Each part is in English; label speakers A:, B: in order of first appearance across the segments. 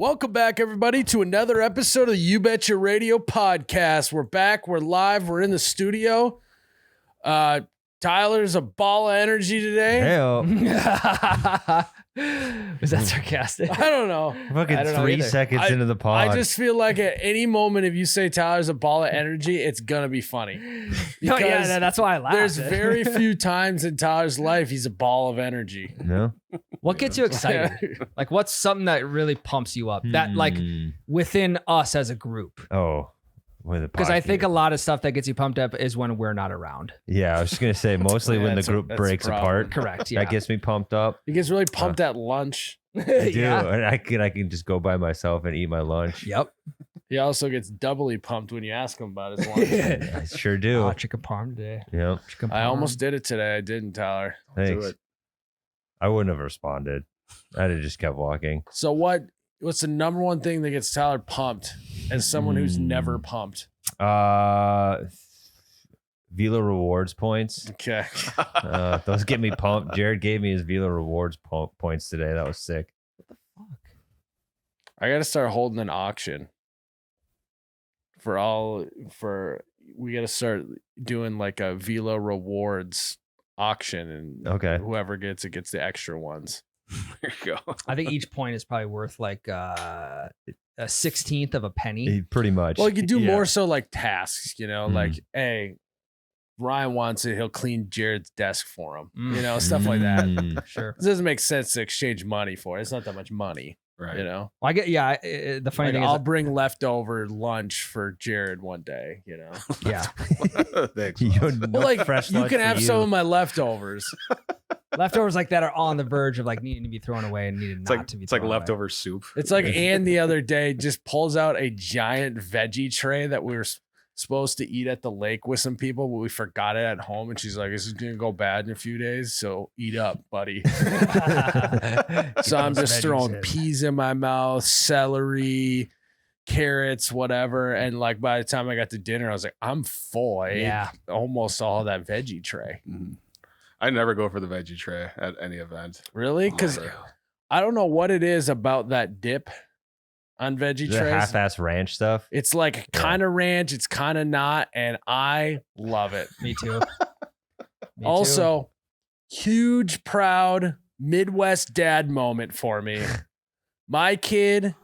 A: Welcome back, everybody, to another episode of the You Betcha Radio podcast. We're back. We're live. We're in the studio. Tyler's a ball of energy today.
B: Hell,
C: Was that sarcastic?
A: I don't know.
B: fucking
C: I don't know
B: 3
C: either.
B: seconds into the pod.
A: I just feel like at any moment, if you say Tyler's a ball of energy, it's going to be funny.
C: No, yeah,
A: Because
C: that's why I laughed.
A: There's very few times in Tyler's life he's a ball of energy.
B: no.
C: What gets you excited? Like, what's something that really pumps you up? That like within us as a group?
B: Oh,
C: Because I think a lot of stuff that gets you pumped up is when we're not around.
B: Yeah, I was just gonna say mostly when the
A: that's
B: group
A: a
B: breaks
A: problem.
B: apart.
C: Correct. Yeah.
B: That gets me pumped up.
A: He gets really pumped at lunch.
B: I do,
C: Yeah.
B: and I can just go by myself and eat my lunch.
C: Yep.
A: He also gets doubly pumped when you ask him about his lunch.
B: I sure do.
C: Oh, chicken parm today.
B: Yeah,
C: Chicken
A: I
C: parm.
A: almost did it today. I didn't, Tyler.
B: thanks.
A: Do it.
B: I wouldn't have responded. I'd have just kept walking.
A: So what's the number one thing that gets Tyler pumped as someone who's never pumped?
B: Velo rewards points.
A: Okay.
B: Those get me pumped. Jared gave me his Velo rewards points today. That was sick.
A: I got to start holding an auction we got to start doing like a Velo rewards auction, and
B: Okay.
A: whoever gets it gets the extra ones.
D: There you go.
C: I think each point is probably worth like a 16th of a penny.
B: Pretty much.
A: Well, you could do
B: Yeah.
A: more so like tasks, like, hey, Ryan wants it. He'll clean Jared's desk for him, stuff like that.
B: Mm.
C: Sure.
A: It doesn't make sense to exchange money for it. It's not that much money,
D: Right.
C: Well, I get. Yeah. The funny
A: Like,
C: thing
A: I'll
C: is,
A: bring leftover lunch for Jared one day,
C: yeah,
D: Thanks.
A: Well, like,
B: fresh
A: you
B: lunch
A: can
B: for
A: have
B: you.
A: some of my leftovers.
C: leftovers like that are on the verge of like needing to be thrown away and needed
D: It's
C: not
D: like
C: to be.
D: it's like
C: thrown away.
D: leftover soup.
A: It's like Ann the other day just pulls out a giant veggie tray that we were supposed to eat at the lake with some people, but we forgot it at home. And she's like, this is going to go bad in a few days. So eat up, buddy. So I'm just throwing peas in my mouth, celery, carrots, whatever. And like by the time I got to dinner, I was like, I'm full. I ate almost all that veggie tray.
D: Mhm. I never go for the veggie tray at any event.
A: Really? Because
D: Never.
A: I don't know what it is about that dip on veggie
B: The
A: trays.
B: half-ass ranch stuff.
A: It's like kind of ranch, it's kind of not, and I love it.
C: Me too. Me
A: Also, huge, proud Midwest dad moment for me. My kid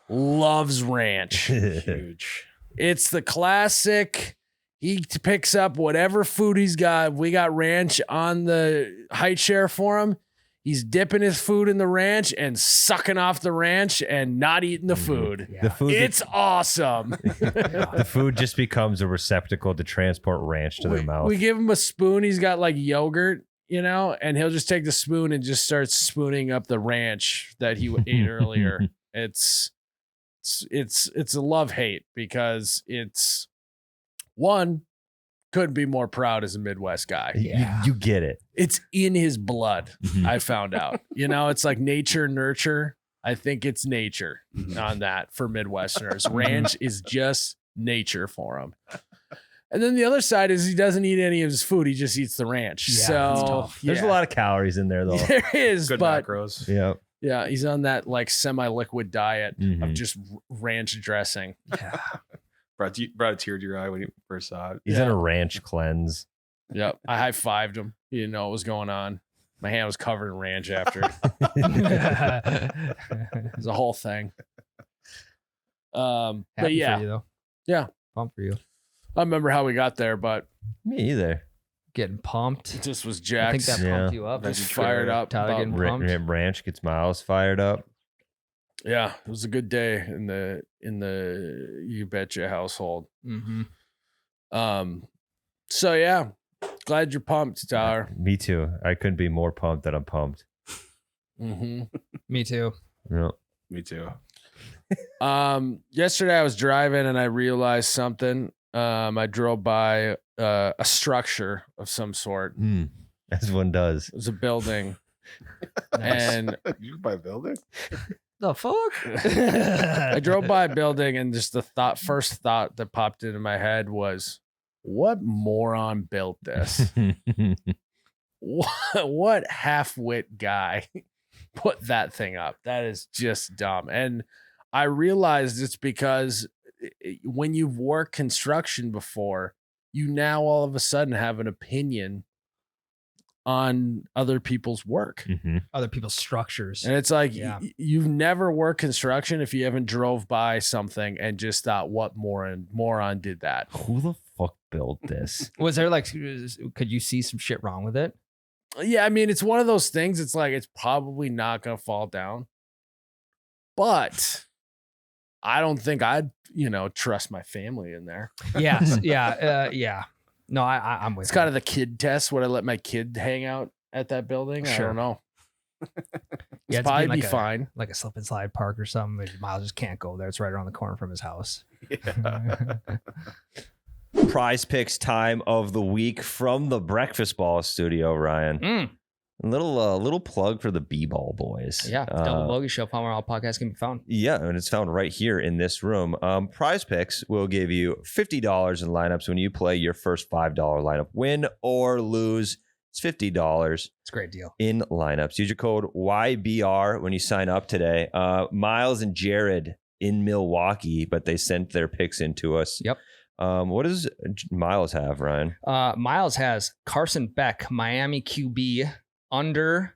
A: loves ranch.
D: Huge.
A: It's the classic. He picks up whatever food he's got. We got ranch on the height share for him. He's dipping his food in the ranch and sucking off the ranch and not eating the food.
C: Yeah.
B: The food.
A: It's awesome.
B: The food just becomes a receptacle to transport ranch to their mouth.
A: We give him a spoon. He's got like yogurt, and he'll just take the spoon and just start spooning up the ranch that he ate earlier. It's a love hate because it's one, couldn't be more proud as a Midwest guy.
B: You get it.
A: It's in his blood.
B: Mhm.
A: I found out. It's like nature, nurture. I think it's nature on that for Midwesterners. Ranch is just nature for him. And then the other side is he doesn't eat any of his food. He just eats the ranch.
C: Yeah, that's
A: So
C: tough.
B: There's a lot of calories in there, though.
A: There is,
D: Good
A: but
D: macros.
B: Yeah.
A: yeah, he's on that like semi-liquid diet of
B: Mhm.
A: just ranch dressing.
C: Yeah.
D: Brought a tear to your eye when you first saw it.
B: He's
A: Yeah.
B: in a ranch cleanse.
A: Yep. I high-fived him. He didn't know what was going on. My hand was covered in ranch after. It was a whole thing. But
C: Happy
A: yeah,
C: for you, though.
A: Yeah.
C: Pumped for you.
A: I remember how we got there, but
B: Me either.
C: Getting pumped.
A: it just was
C: I think
A: Jack's.
C: that
B: Yeah.
C: pumped you up.
A: Just
D: Veggie
A: fired
D: tray.
A: up.
C: Tyler
A: about-
C: getting pumped.
B: Ranch gets Miles fired up.
A: yeah, it was a good day in the You Betcha household.
C: Mm-hmm.
A: So yeah, glad you're pumped, Tyler.
B: Me too. I couldn't be more pumped that I'm pumped.
A: Mm-hmm.
C: Me too.
B: Yeah.
D: Me too.
A: Yesterday I was driving and I realized something. I drove by a structure of some sort.
B: As one does.
A: It was a building,
C: Nice.
A: and
D: You buy a building?
C: The fuck?
A: I drove by a building, and just the first thought that popped into my head was, "What moron built this? What half-wit guy put that thing up. That is just dumb. And I realized it's because when you've worked construction before, you now all of a sudden have an opinion on other people's work.
C: Other people's structures.
A: And it's like,
C: Yeah.
A: you've never worked construction if you haven't drove by something and just thought, what moron did that?
B: Who the fuck built this?
C: Was there like, could you see some shit wrong with it?
A: Yeah, I mean, it's one of those things. It's like, it's probably not going to fall down. But I don't think I'd, trust my family in there.
C: Yes. Yeah. No, I'm with
A: It's
C: you.
A: kind of the kid test. Would I let my kid hang out at that building? I
C: Sure.
A: don't know.
C: Yeah,
A: It's probably
C: being
A: be fine.
C: like a slip and slide park or something. Maybe Miles just can't go there. It's right around the corner from his house.
B: Prize picks time of the week from the Breakfast Ball studio, Ryan. A little plug for the B-Ball boys.
C: Yeah, Double Bogey Show, Palmer All Podcast can be found.
B: Yeah, and it's found right here in this room. Prize Picks will give you $50 in lineups when you play your first $5 lineup. Win or lose, it's $50
C: It's a great deal.
B: in lineups. Use your code YBR when you sign up today. Miles and Jared in Milwaukee, but they sent their picks in to us.
C: Yep.
B: What does Miles have, Ryan?
C: Miles has Carson Beck, Miami QB under.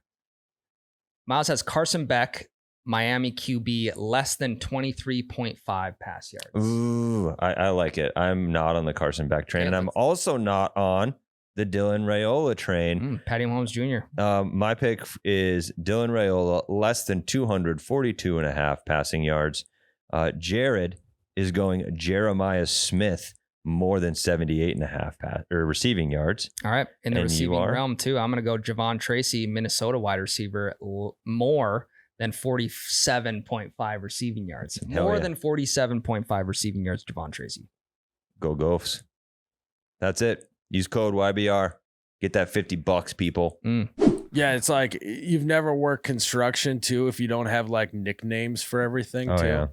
C: Miles has Carson Beck, Miami QB less than 23.5 pass yards.
B: Ooh, I like it. I'm not on the Carson Beck train,
C: Yeah,
B: and I'm also not on the Dylan Raiola train.
C: Patty Mahomes Jr.
B: My pick is Dylan Raiola less than 242.5 passing yards. Jared is going Jeremiah Smith more than 78.5 receiving yards.
C: All right. In the
B: And you
C: receiving
B: are?
C: realm, too, I'm going to go Javon Tracy, Minnesota wide receiver, more than 47.5 receiving yards.
B: Hell
C: More
B: yeah.
C: than 47.5 receiving yards, Javon Tracy.
B: Go Gophs. That's it. Use code YBR. Get that $50, people.
A: Yeah, it's like you've never worked construction too if you don't have like nicknames for everything
B: Oh,
A: too.
B: yeah.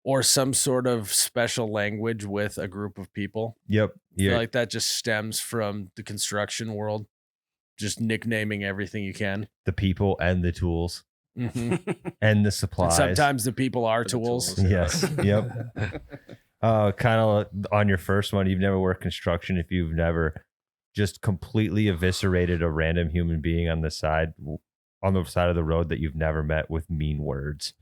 A: Or some sort of special language with a group of people.
B: Yep.
A: I feel
B: Yeah.
A: like that just stems from the construction world. Just nicknaming everything you can.
B: The people and the tools
A: Mhm.
B: and the
A: And
B: supplies.
A: sometimes the people are
D: The
A: tools.
D: tools.
B: Yes. Yep. Kind of on your first one, you've never worked construction if you've never just completely eviscerated a random human being on the side of the road that you've never met with mean words.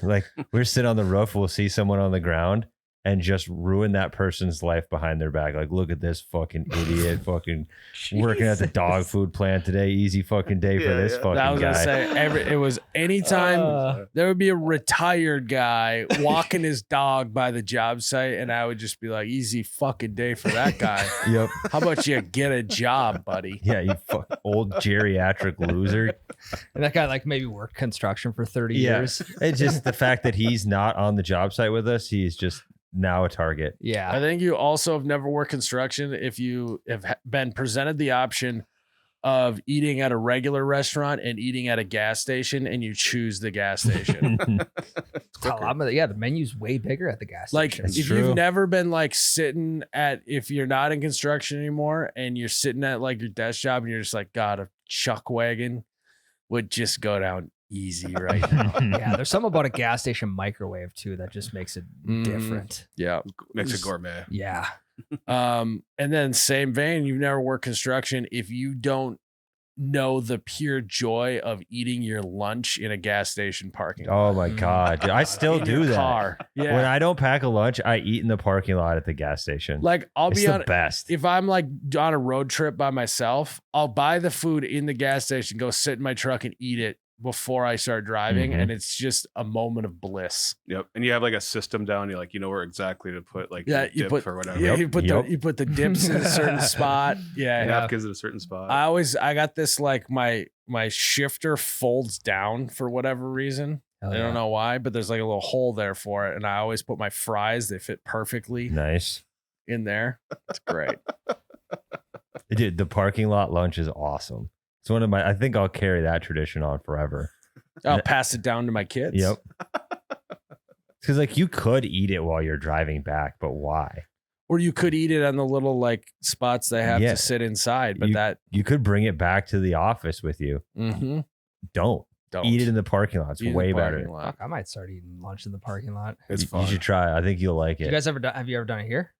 B: Like we're sitting on the roof, we'll see someone on the ground and just ruin that person's life behind their back. Like, look at this fucking idiot fucking working at the dog food plant today. Easy fucking day for this fucking
A: I was
B: guy.
A: gonna say it was anytime there would be a retired guy walking his dog by the job site, and I would just be like, "Easy fucking day for that guy."
B: Yep.
A: How about you get a job, buddy?
B: Yeah, you old geriatric loser.
C: And that guy like maybe worked construction for 30
B: Yeah.
C: years.
B: It's just the fact that he's not on the job site with us. He's just now a target.
C: Yeah.
A: I think you also have never worked construction if you have been presented the option of eating at a regular restaurant and eating at a gas station, and you choose the gas station.
C: The menu's way bigger at the gas
A: Like
C: station.
B: It's
A: if
B: true.
A: you've never been like sitting at, if you're not in construction anymore and you're sitting at like your desk job and you're just like, God, a chuck wagon would just go down easy right now.
C: Yeah, there's something about a gas station microwave too that just makes it
A: Mhm.
C: different.
A: Yeah.
D: Makes it gourmet.
C: Yeah.
A: And then same vein, you've never worked construction if you don't know the pure joy of eating your lunch in a gas station parking lot.
B: Oh my God. Dude, I still
A: In
B: do
A: your
B: that.
A: car. Yeah.
B: When I don't pack a lunch, I eat in the parking lot at the gas station.
A: Like I'll
B: it's
A: be
B: the
A: on
B: best.
A: if I'm like on a road trip by myself, I'll buy the food in the gas station, go sit in my truck and eat it before I start driving.
B: Mhm.
A: And it's just a moment of bliss.
D: Yep. And you have like a system down. You know where exactly to put like
A: Yeah,
D: your
A: you
D: dip
A: put-
D: or whatever.
A: Yeah, you
B: Yep.
A: put the dips in a certain spot. Yeah.
D: Napkins at a certain spot.
A: I got this like my shifter folds down for whatever reason.
C: Hell
A: I
C: yeah.
A: don't know why, but there's like a little hole there for it. And I always put my fries, they fit perfectly
B: Nice.
A: in there. It's great.
B: Dude, the parking lot lunch is awesome. It's one of I think I'll carry that tradition on forever.
A: I'll pass it down to my kids.
B: Yep. Because like you could eat it while you're driving back, but why?
A: Or you could eat it on the little like spots they have
B: Yeah.
A: to sit inside, but that
B: You could bring it back to the office with you.
A: mhm.
B: don't. Eat it in the parking lot. It's
A: Eat in the
B: way
A: parking
B: better.
A: lot.
C: Fuck, I might start eating lunch in the parking lot.
D: It's
B: You
D: fun.
B: should try. I think you'll like
C: You
B: it.
C: guys have you ever done it here?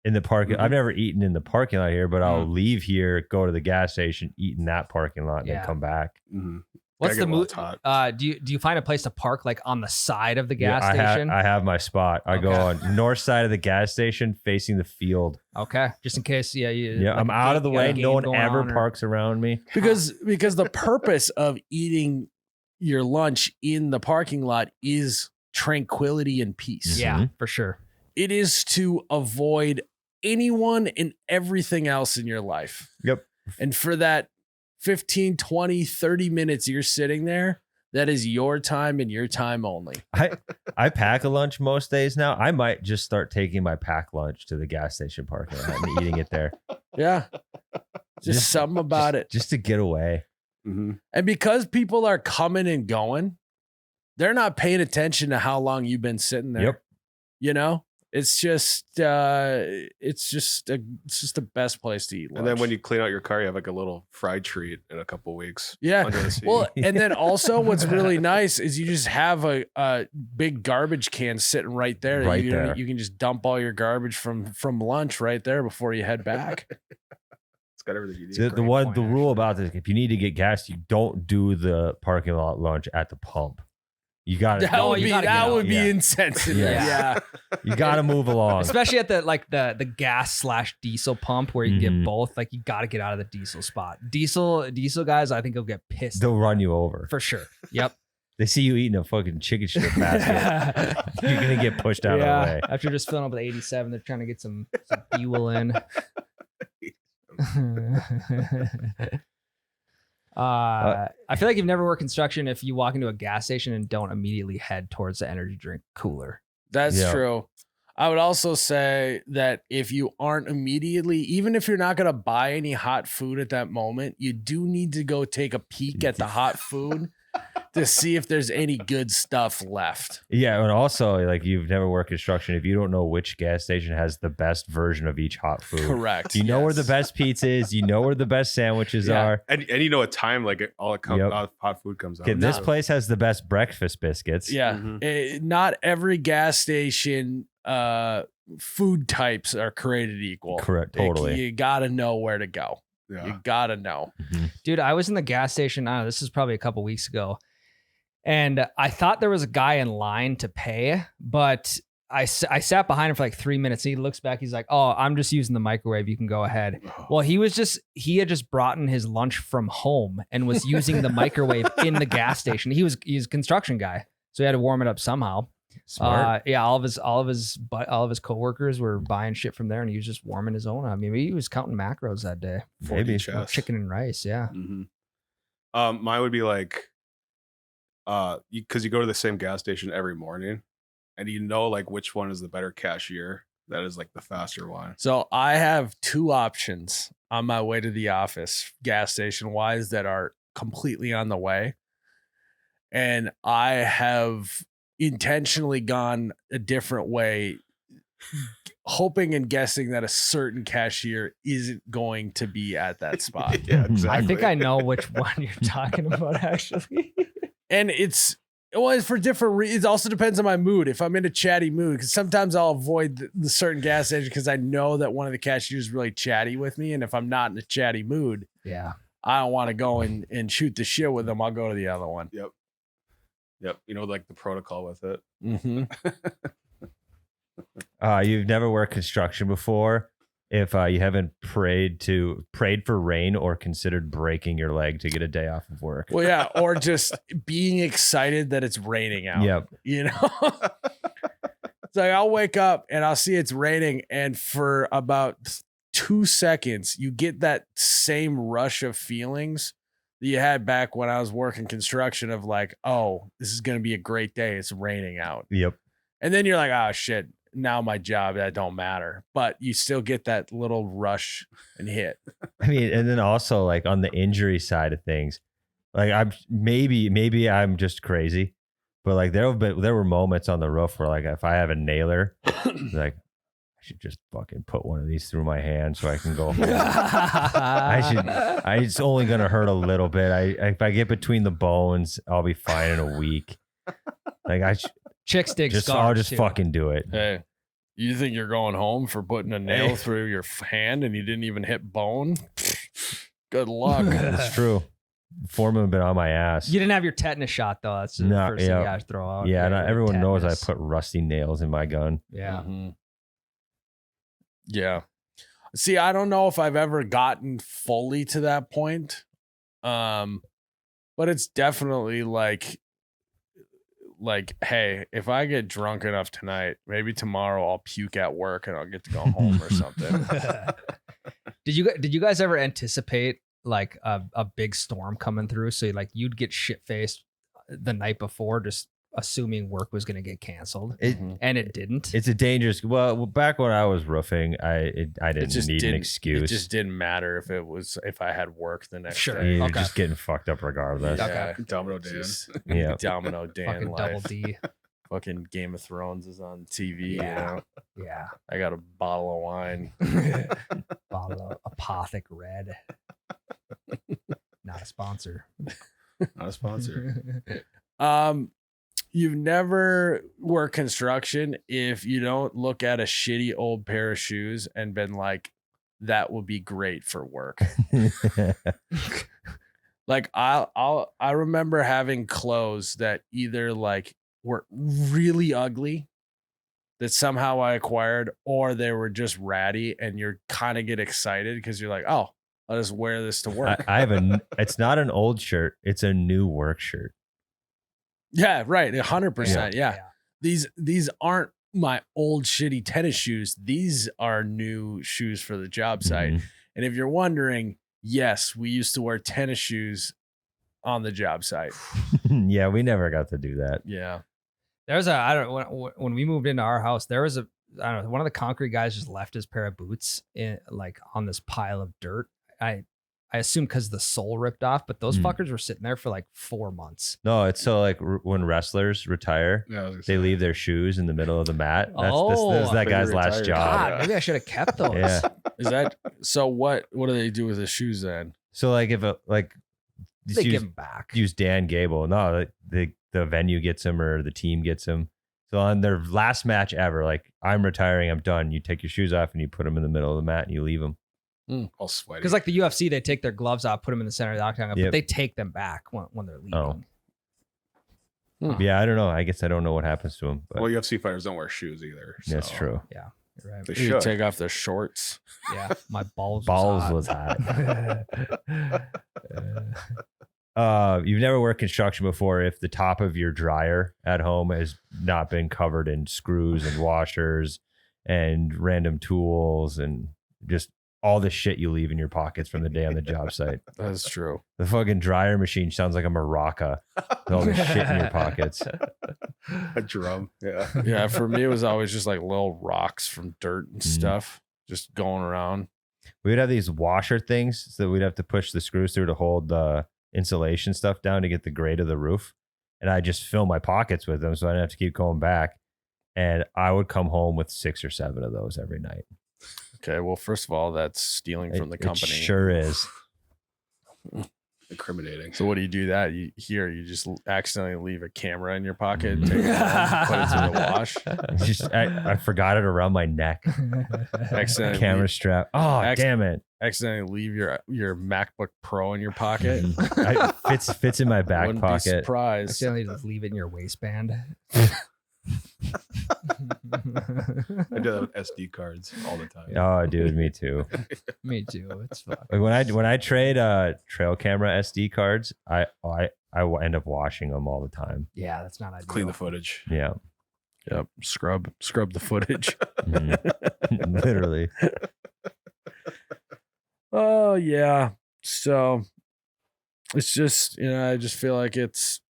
B: In the parking,
D: Mhm.
B: I've never eaten in the parking lot here, but I'll
C: Mm.
B: leave here, go to the gas station, eat in that parking lot, and
C: Yeah.
B: then come back.
D: Mhm.
C: What's
D: Gotta
C: the
D: get while
C: move?
D: it's hot.
C: Do you find a place to park like on the side of the gas
B: I
C: station?
B: have my spot. I go
C: Okay.
B: on north side of the gas station, facing the field.
C: Okay, just in case. Yeah,
B: Yeah,
C: like
B: I'm
C: a
B: out of the
C: game-
B: way.
C: game
B: No one
C: going
B: ever
C: on or-
B: parks around me.
A: Because the purpose of eating your lunch in the parking lot is tranquility and peace.
C: Yeah, for sure.
A: It is to avoid anyone and everything else in your life.
B: Yep.
A: And for that 15, 20, 30 minutes you're sitting there, that is your time and your time only.
B: I pack a lunch most days now. I might just start taking my pack lunch to the gas station parking lot and eating it there.
A: Yeah. Just something about it.
B: Just to get away.
D: Mhm.
A: And because people are coming and going, they're not paying attention to how long you've been sitting there.
B: Yep.
A: You know, it's just the best place to eat lunch.
D: And then when you clean out your car, you have like a little fried treat in a couple weeks.
A: yeah.
D: Under the seat.
A: Well, and then also what's really nice is you just have a big garbage can sitting right there. that
B: Right
A: you,
B: there.
A: You can just dump all your garbage from lunch right there before you head back.
D: It's got everything you need.
B: The
C: Great
B: one
C: point,
B: the rule
C: actually.
B: about this, if you need to get gas, you don't do the parking lot lunch at the pump. You got
A: That
B: to
A: would
C: you
A: be
C: gotta get out.
B: Yeah.
A: insensitive.
B: Yeah.
A: Yeah.
B: you got to move along.
C: Especially at the gas / diesel pump where you can
B: Mhm.
C: get both. Like you got to get out of the diesel spot. Diesel guys, I think will get pissed
B: They'll run you over.
C: for sure. Yep.
B: They see you eating a fucking chicken strip basket. You're gonna get pushed out of the way.
C: After just filling up with 87, they're trying to get some fuel in. I feel like you've never worked construction if you walk into a gas station and don't immediately head towards the energy drink cooler.
A: That's
B: Yeah.
A: true. I would also say that if you aren't immediately, even if you're not going to buy any hot food at that moment, you do need to go take a peek at the hot food to see if there's any good stuff left.
B: Yeah, and also like you've never worked construction. If you don't know which gas station has the best version of each hot food,
A: Correct.
B: you know where the
A: Yes.
B: best pizza is. You know where the best sandwiches
A: Yeah.
B: are.
D: And you know a time like all it comes
B: Yep.
D: all hot food comes out.
B: Okay, this
A: No.
B: place has the best breakfast biscuits.
A: Yeah.
D: Mhm.
A: Not every gas station food types are created equal.
B: Correct, totally.
A: You got to know where to go.
D: Yeah.
A: You got to know.
B: Mhm.
C: Dude, I was in the gas station. I don't know, this is probably a couple weeks ago. And I thought there was a guy in line to pay, but I sat behind him for like 3 minutes. And he looks back. He's like, "Oh, I'm just using the microwave. You can go ahead." Well, he had just brought in his lunch from home and was using the microwave in the gas station. He's a construction guy, so he had to warm it up somehow.
B: Smart.
C: Yeah, all of his coworkers were buying shit from there, and he was just warming his own. I mean, maybe he was counting macros that day.
B: Maybe.
D: Chest.
C: Chicken and rice, yeah.
D: Mine would be like, because you go to the same gas station every morning, and you know like which one is the better cashier. That is like the faster one.
A: So I have two options on my way to the office, gas station wise, that are completely on the way. And I have intentionally gone a different way, hoping and guessing that a certain cashier isn't going to be at that spot.
D: Yeah,
B: I
D: exactly.
C: I think I know which one you're talking about, actually.
A: And it's for different reasons. It also depends on my mood. If I'm in a chatty mood, because sometimes I'll avoid the certain gas station because I know that one of the cashiers is really chatty with me. And if I'm not in a chatty mood,
C: Yeah.
A: I don't want to go and shoot the shit with them. I'll go to the other one.
D: Yep. You know, like the protocol with it.
A: Mm-hmm.
B: You've never worked construction before. If you haven't prayed for rain or considered breaking your leg to get a day off of work.
A: Well, yeah, or just being excited that it's raining out.
B: Yep.
A: You know, it's like I'll wake up and I'll see it's raining, and for about 2 seconds, you get that same rush of feelings that you had back when I was working construction of like, oh, this is gonna be a great day. It's raining out,
B: Yep.
A: and then you're like, oh shit. Now my job, that don't matter, but you still get that little rush and hit.
B: I mean, and then also like on the injury side of things, like I'm maybe I'm just crazy, but like there were moments on the roof where like if I have a nailer, like I should just fucking put one of these through my hand so I can go home. It's only gonna hurt a little bit. If I get between the bones, I'll be fine in a week. Like
C: Chicks dig
B: I'll
C: scars,
B: just
C: too.
B: fucking do it.
A: Hey, you think you're going home for putting a nail through your hand and you didn't even hit bone? Good luck.
B: That's true. Foreman have been on my ass.
C: You didn't have your tetanus shot though. That's the first thing you guys throw out.
B: Yeah,
C: Your
B: everyone knows I
C: tetanus.
B: put rusty nails in my gun.
C: Yeah.
A: Mhm. Yeah. See, I don't know if I've ever gotten fully to that point. But it's definitely like, hey, if I get drunk enough tonight, maybe tomorrow I'll puke at work and I'll get to go home or something.
C: Did you guys ever anticipate like a big storm coming through? So like you'd get shit faced the night before, just assuming work was going to get canceled, and it didn't.
B: It's a dangerous. Well, back when I was roofing, I didn't need an excuse.
A: It just didn't matter if I had work the next
C: Sure.
A: day.
B: You're
C: Okay.
B: just getting fucked up regardless.
C: Okay.
D: Domino Dan.
A: Just
B: Yeah.
A: Domino Dan
C: Fucking
A: life.
C: double D.
A: Fucking Game of Thrones is on TV.
C: Yeah.
A: You know?
C: Yeah.
A: I got a bottle of wine.
C: Bottle of Apothic Red. Not a sponsor.
D: Not a sponsor.
A: You've never worked construction if you don't look at a shitty old pair of shoes and been like, that would be great for work. Like I remember having clothes that either like were really ugly that somehow I acquired, or they were just ratty, and you're kind of get excited because you're like, oh, I'll just wear this to work.
B: I have it's not an old shirt. It's a new work shirt.
A: Yeah, right. 100%. Yeah.
C: Yeah.
A: These aren't my old shitty tennis shoes. These are new shoes for the job site.
B: Mhm.
A: And if you're wondering, yes, we used to wear tennis shoes on the job site.
B: Yeah, we never got to do that.
A: Yeah.
C: There's when we moved into our house, there was one of the concrete guys just left his pair of boots in like on this pile of dirt. I assume because the sole ripped off, but those fuckers were sitting there for like 4 months.
B: No, it's so like when wrestlers retire,
D: Yeah,
B: they leave their shoes in the middle of the mat. That's that
D: But
B: guy's
D: he
B: last
D: retired.
B: job.
C: God, maybe I should have kept those.
B: Yeah.
A: Is that so? What do they do with the shoes then?
B: So like if
C: They give them back.
B: use Dan Gable. No, the venue gets him or the team gets him. So on their last match ever, like I'm retiring, I'm done. You take your shoes off and you put them in the middle of the mat and you leave them.
D: all sweaty.
C: Because like the UFC, they take their gloves off, put them in the center of the octagon,
B: Yep.
C: but they take them back when they're leaving.
B: Oh. Yeah, I don't know. I guess I don't know what happens to them. But
D: well, UFC fighters don't wear shoes either.
B: that's
D: so
B: true.
C: Yeah, you're right.
D: They
A: You
D: should.
A: take off their shorts.
C: Yeah, my balls.
B: Was hot. You've never worked construction before if the top of your dryer at home has not been covered in screws and washers and random tools and just all the shit you leave in your pockets from the day on the job site.
A: That's true.
B: The fucking dryer machine sounds like a maraca with all the shit in your pockets.
D: a drum. Yeah.
A: Yeah, for me, it was always just like little rocks from dirt and
B: Mhm.
A: stuff just going around.
B: We would have these washer things, so we'd have to push the screws through to hold the insulation stuff down to get the grade of the roof. And I just fill my pockets with them so I didn't have to keep going back. And I would come home with 6 or 7 of those every night.
A: Okay, well, first of all, that's stealing from the company.
B: It sure is.
D: Incriminating.
A: So what do? You just accidentally leave a camera in your pocket, take it home, put it to the wash.
B: I forgot it around my neck.
A: Accidentally
B: Camera strap. Oh, damn it.
A: accidentally leave your MacBook Pro in your pocket.
B: Fits in my back
A: Wouldn't be
B: pocket.
A: surprised.
C: Accidentally just leave it in your waistband.
D: I do that with SD cards all the time.
B: Oh, dude, me too.
C: Me too. It's fun.
B: Like when I trade trail camera SD cards, I end up washing them all the time.
C: Yeah, that's not ideal.
D: Clean the footage.
B: Yeah,
A: Yep. Scrub the footage.
B: Mhm. Literally.
A: Oh yeah. So it's just, I just feel like it's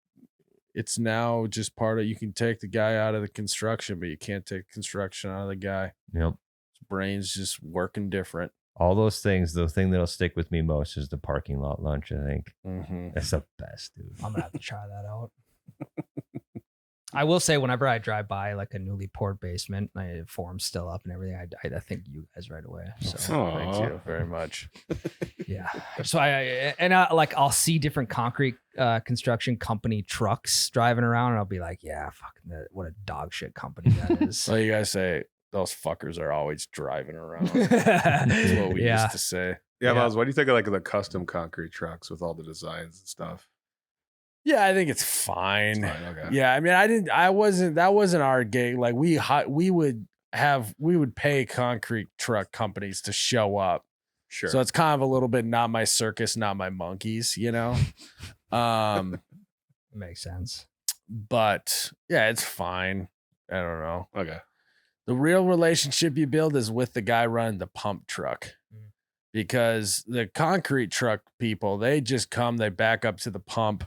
A: now just part of, you can take the guy out of the construction, but you can't take construction out of the guy.
B: Yep.
A: His brain's just working different.
B: All those things. The thing that'll stick with me most is the parking lot lunch. I think
A: Mm-hmm.
B: that's the best, dude.
C: I'm gonna have to try that out. I will say, whenever I drive by like a newly poured basement, my form's still up and everything. I think you guys right away. So
A: Thank you very much.
C: yeah. So I'll see different concrete construction company trucks driving around, and I'll be like, yeah, fucking what a dog shit company that is.
A: So you guys say those fuckers are always driving around. That's what we used to say.
D: Yeah, Miles, what do you think of like the custom concrete trucks with all the designs and stuff?
A: Yeah, I think it's fine.
D: Okay.
A: Yeah, I mean, that wasn't our gig. Like we would pay concrete truck companies to show up.
D: Sure.
A: So it's kind of a little bit not my circus, not my monkeys, you know?
C: Makes sense.
A: But yeah, it's fine. I don't know.
D: Okay.
A: The real relationship you build is with the guy running the pump truck. Because the concrete truck people, they just come, they back up to the pump,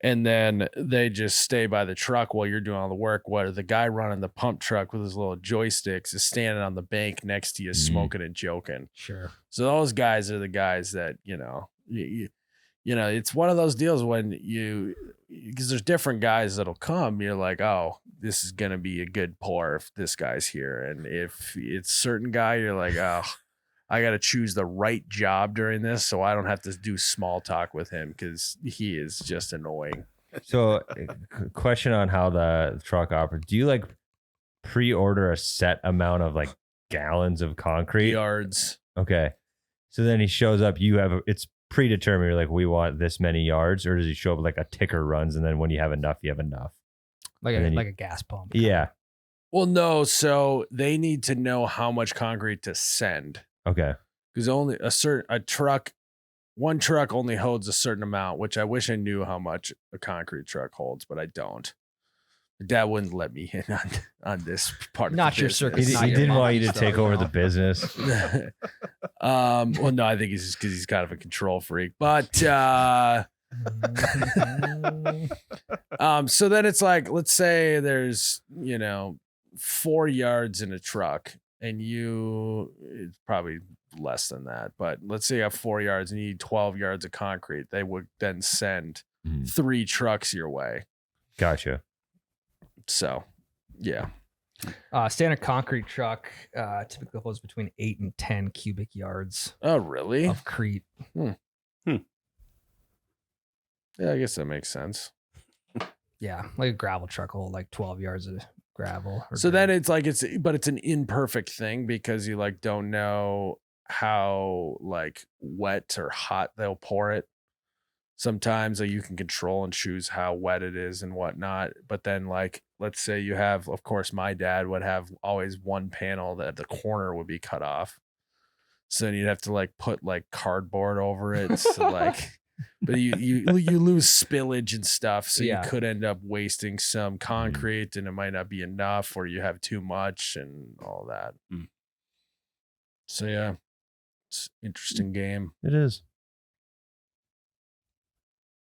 A: and then they just stay by the truck while you're doing all the work. Where the guy running the pump truck with his little joysticks is standing on the bank next to you, smoking and joking.
C: Sure.
A: So those guys are the guys that, you know, it's one of those deals when because there's different guys that'll come. You're like, oh, this is going to be a good pour if this guy's here. And if it's a certain guy, you're like, oh, I got to choose the right job during this so I don't have to do small talk with him because he is just annoying.
B: So, question on how the truck operates. Do you like pre-order a set amount of like gallons of concrete?
A: Yards.
B: Okay. So then he shows up, it's predetermined. You're like, we want this many yards, or does he show up like a ticker runs and then when you have enough, you have enough?
C: Like a gas pump.
B: Yeah.
A: Well, no. So they need to know how much concrete to send.
B: Okay.
A: Because only one truck only holds a certain amount, which I wish I knew how much a concrete truck holds, but I don't. My dad wouldn't let me in on this part.
C: Not
A: of the
C: your
A: business.
C: circus.
B: He didn't want you to take over the business.
A: Well, no, I think it's just because he's kind of a control freak. But so then it's like, let's say there's 4 yards in a truck. And it's probably less than that, but let's say you have 4 yards and you need 12 yards of concrete. They would then send 3 trucks your way.
B: Gotcha.
A: So, yeah.
C: Standard concrete truck typically holds between 8 and 10 cubic yards.
A: Oh, really?
C: Of crete.
A: Yeah, I guess that makes sense.
C: Yeah, like a gravel truck will hold like 12 yards of gravel.
A: So then it's like it's an imperfect thing because you like don't know how like wet or hot they'll pour it. Sometimes you can control and choose how wet it is and whatnot. But then like, let's say you have, of course, my dad would have always one panel that the corner would be cut off. So then you'd have to like put like cardboard over it. So like, but you lose spillage and stuff. So you could end up wasting some concrete and it might not be enough or you have too much and all that. So yeah, it's an interesting game.
B: It is.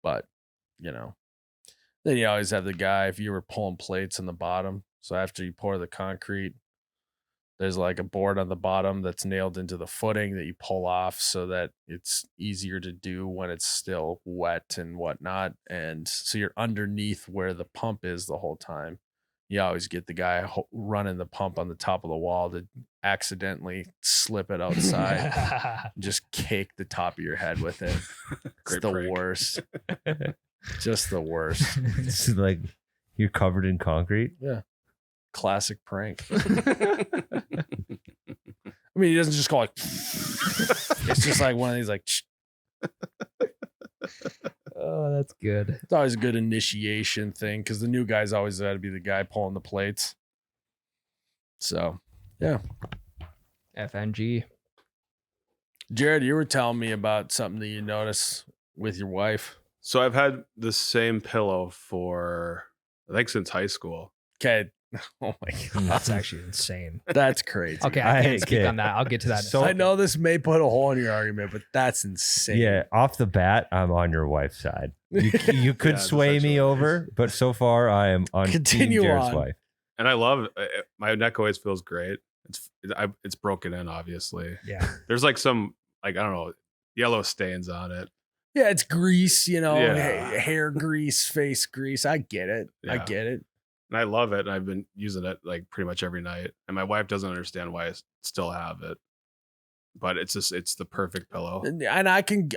A: But, then you always have the guy, if you were pulling plates on the bottom. So after you pour the concrete, there's like a board on the bottom that's nailed into the footing that you pull off so that it's easier to do when it's still wet and whatnot. And so you're underneath where the pump is the whole time. You always get the guy running the pump on the top of the wall to accidentally slip it outside and just cake the top of your head with it. It's the worst. Just the worst.
B: It's like you're covered in concrete.
A: Yeah. Classic prank. I mean, he doesn't just go like, it's just like one of these like,
C: oh, that's good.
A: It's always a good initiation thing because the new guy's always got to be the guy pulling the plates. So, yeah.
C: FNG.
A: Jared, you were telling me about something that you noticed with your wife.
D: So I've had the same pillow for, I think, since high school.
A: Okay. Oh my God.
C: That's actually insane.
A: That's crazy.
C: Okay, I can't speak on that. I'll get to that.
B: So
A: I know this may put a hole in your argument, but that's insane.
B: Yeah, off the bat, I'm on your wife's side. You could
D: Yeah,
B: sway me over, but so far I am on
A: Continue
B: Team Jared's
A: on.
B: wife.
D: And I love my neck always feels great. It's broken in, obviously.
C: Yeah.
D: There's like some, like, I don't know, yellow stains on it.
A: Yeah, it's grease,
D: Yeah.
A: hair grease, face grease. I get it. I
D: Yeah.
A: get it.
D: And I love it. And I've been using it like pretty much every night. And my wife doesn't understand why I still have it. But it's the perfect pillow.
A: And I can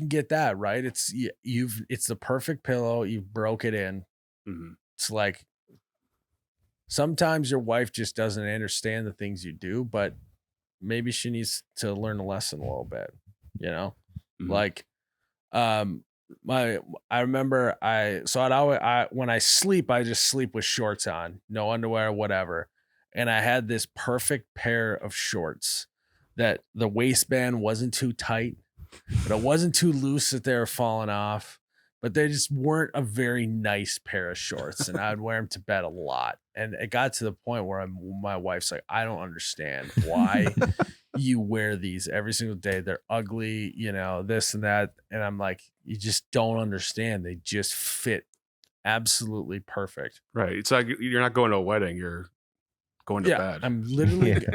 A: get that, right? It's the perfect pillow. You broke it in.
D: Mhm.
A: It's like sometimes your wife just doesn't understand the things you do, but maybe she needs to learn a lesson a little bit,
D: Mhm.
A: Like I remember when I sleep, I just sleep with shorts on, no underwear, whatever. And I had this perfect pair of shorts that the waistband wasn't too tight, but it wasn't too loose that they were falling off. But they just weren't a very nice pair of shorts, and I would wear them to bed a lot. And it got to the point where my wife's like, I don't understand why you wear these every single day. They're ugly, this and that. And I'm like, you just don't understand. They just fit absolutely perfect.
D: Right. It's like you're not going to a wedding. You're going to bed.
A: I'm literally,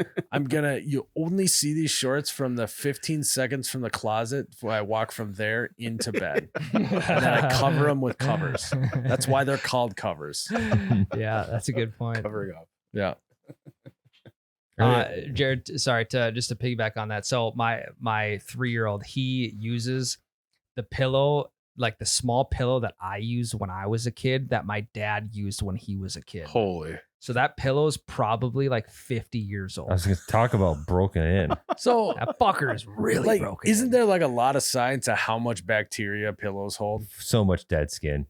A: you only see these shorts from the 15 seconds from the closet before I walk from there into bed. And then I cover them with covers. That's why they're called covers.
C: Yeah, that's a good point.
D: Covering up.
A: Yeah.
C: Jared, sorry to piggyback on that. So my 3-year-old, he uses the pillow, like the small pillow that I used when I was a kid, that my dad used when he was a kid.
D: Holy.
C: So that pillow is probably like 50 years old.
B: I was going to talk about broken in.
A: So
C: That fucker is really broken.
A: Isn't there like a lot of science of how much bacteria pillows hold?
B: So much dead skin.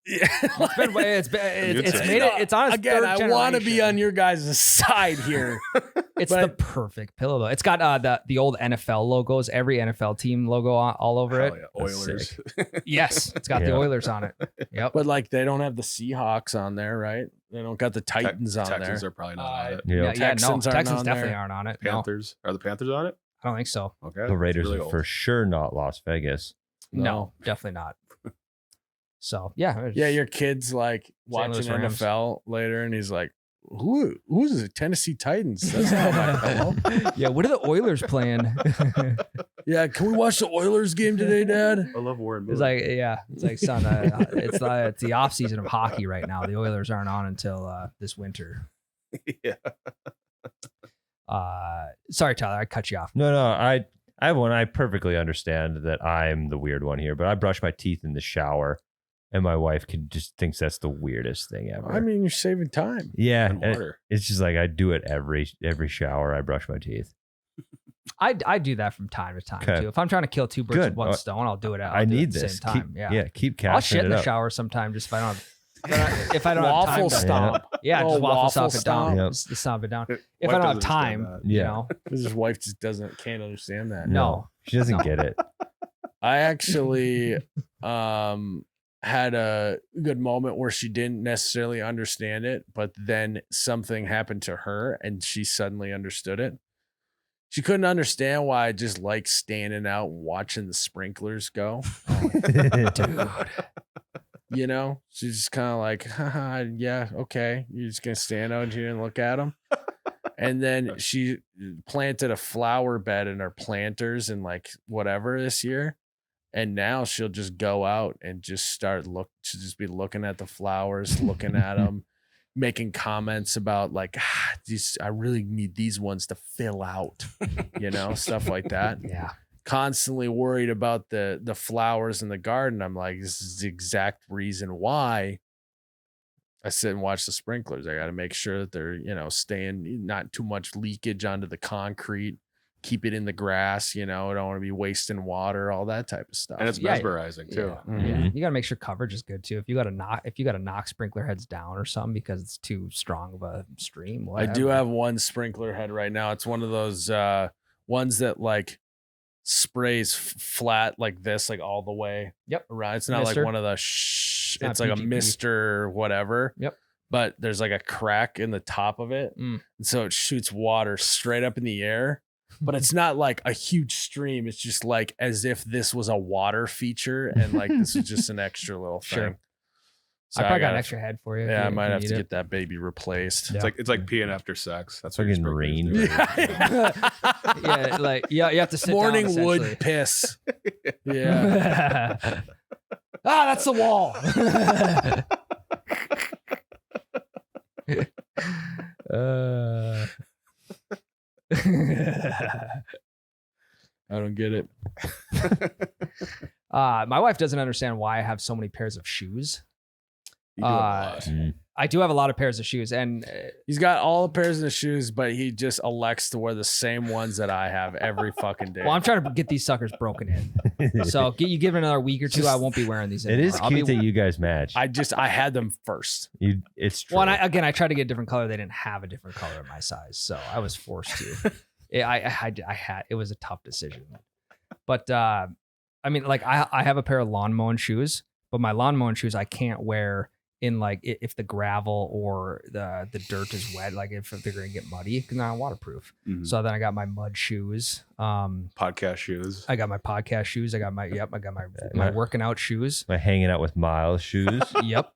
A: Yeah.
C: It's on its
A: Again,
C: third
A: I want to be
C: generation.
A: on your guys' side here.
C: It's the perfect pillow though. It's got the old NFL logos, every NFL team logo all over
D: Hell
C: it.
D: yeah. Oilers.
C: Yes, it's got the
B: Yeah.
C: Oilers on it. Yep.
A: But like they don't have the Seahawks on there, right? They don't got the Titans on
D: Texans
A: there.
D: are probably not on it.
B: Yeah.
A: Texans aren't
C: Texans
A: on
C: definitely
A: there.
C: aren't on it.
D: Panthers. Are the Panthers on it?
C: No, I don't think so.
D: Okay.
B: The Raiders
D: Really
B: are
D: old.
B: for sure not Las Vegas.
C: No, definitely not. So yeah,
A: Yeah, your kid's like
C: St.
A: watching
C: Louis Rams.
A: NFL later, and he's like, "Who's the Tennessee Titans? That's not my pillow."
C: yeah. What are the Oilers playing?
A: Yeah, can we watch the Oilers game today, Dad?
D: I love Warren Moon.
C: It's like son, it's the off season of hockey right now. The Oilers aren't on until this winter.
D: Yeah.
C: Sorry, Tyler, I cut you off.
B: No, I have one. I perfectly understand that I'm the weird one here, but I brush my teeth in the shower, and my wife just thinks that's the weirdest thing ever.
A: I mean, you're saving time.
B: yeah,
D: And water.
B: it's just like I do it every shower. I brush my teeth.
C: I do that from time to time
B: Okay.
C: too. If I'm trying to kill two birds
B: Good.
C: with one stone, I'll do it.
B: I need
C: at the
B: this.
C: same time.
B: Keep casting
C: I'll shit in
B: it
C: the
B: up.
C: shower sometime just if I don't have, if I don't have
A: Waffle
C: time. To,
A: stomp.
C: yeah,
A: Oh,
C: just waffle stomp it
A: stomp.
C: down.
B: Yep.
C: Just stomp it down. If
D: Wife
C: I don't have
D: doesn't
C: time,
D: understand that.
C: you
B: Yeah.
C: know.
A: Because his wife just can't understand that.
C: No.
B: She doesn't get it.
A: I actually had a good moment where she didn't necessarily understand it, but then something happened to her and she suddenly understood it. She couldn't understand why I just like standing out and watching the sprinklers go.
C: Dude.
A: She's just kind of like, haha, yeah, okay. You're just going to stand out here and look at them. And then she planted a flower bed in her planters and like whatever this year. And now she'll just go out and just she'll just be looking at the flowers, looking at them, making comments about like, I really need these ones to fill out, stuff like that.
C: Yeah.
A: Constantly worried about the flowers in the garden. I'm like, this is the exact reason why I sit and watch the sprinklers. I got to make sure that they're, staying not too much leakage onto the concrete, keep it in the grass, don't want to be wasting water, all that type of stuff.
D: And it's
C: Yeah.
D: mesmerizing too.
C: Yeah.
A: Mhm.
C: Yeah. You gotta make sure coverage is good too. If you gotta knock sprinkler heads down or something because it's too strong of a stream.
A: I
C: Whatever.
A: do have one sprinkler head right now. It's one of those ones that like sprays flat like this, like all the way
C: Yep.
A: around. It's not
C: Mister.
A: like one of the
C: not
A: it's like a
C: PGP.
A: mister whatever.
C: Yep.
A: But there's like a crack in the top of it.
C: Mm.
A: And so it shoots water straight up in the air. But it's not like a huge stream. It's just like as if this was a water feature and like this is just an extra little thing.
C: Sure.
A: So
C: I probably got an
A: gotta-
C: extra head for you.
A: Yeah, I
C: if
A: might
C: you
A: have to
C: need
A: get that baby replaced.
C: Yeah.
D: It's like peeing after sex. That's what
B: Fucking
D: you're
B: rain.
D: supposed to do.
C: it. Yeah, like you have to sit
A: Morning
C: down,
A: wood
C: essentially.
A: piss. Yeah.
C: That's the wall.
A: I don't get it.
C: My wife doesn't understand why I have so many pairs of shoes.
D: You do it a lot.
C: I do have a lot of pairs of shoes, and
A: He's got all the pairs of shoes, but he just elects to wear the same ones that I have every fucking day.
C: well, I'm trying to get these suckers broken in. So you give it another week or two, I won't be wearing these
B: It
C: anymore.
B: is cute that you guys match.
A: I had them first.
B: It's true.
C: Well, and I tried to get a different color. They didn't have a different color in my size, so I was forced to. It was a tough decision. But I mean, like I have a pair of lawn mowing shoes, but my lawn mowing shoes I can't wear in like if the gravel or the dirt is wet, like if they're gonna get muddy because they're not waterproof.
D: Mhm.
C: So then I got my mud shoes.
D: Podcast shoes.
C: I got my podcast shoes. I got my my working out shoes.
B: My hanging out with Miles shoes.
C: Yep.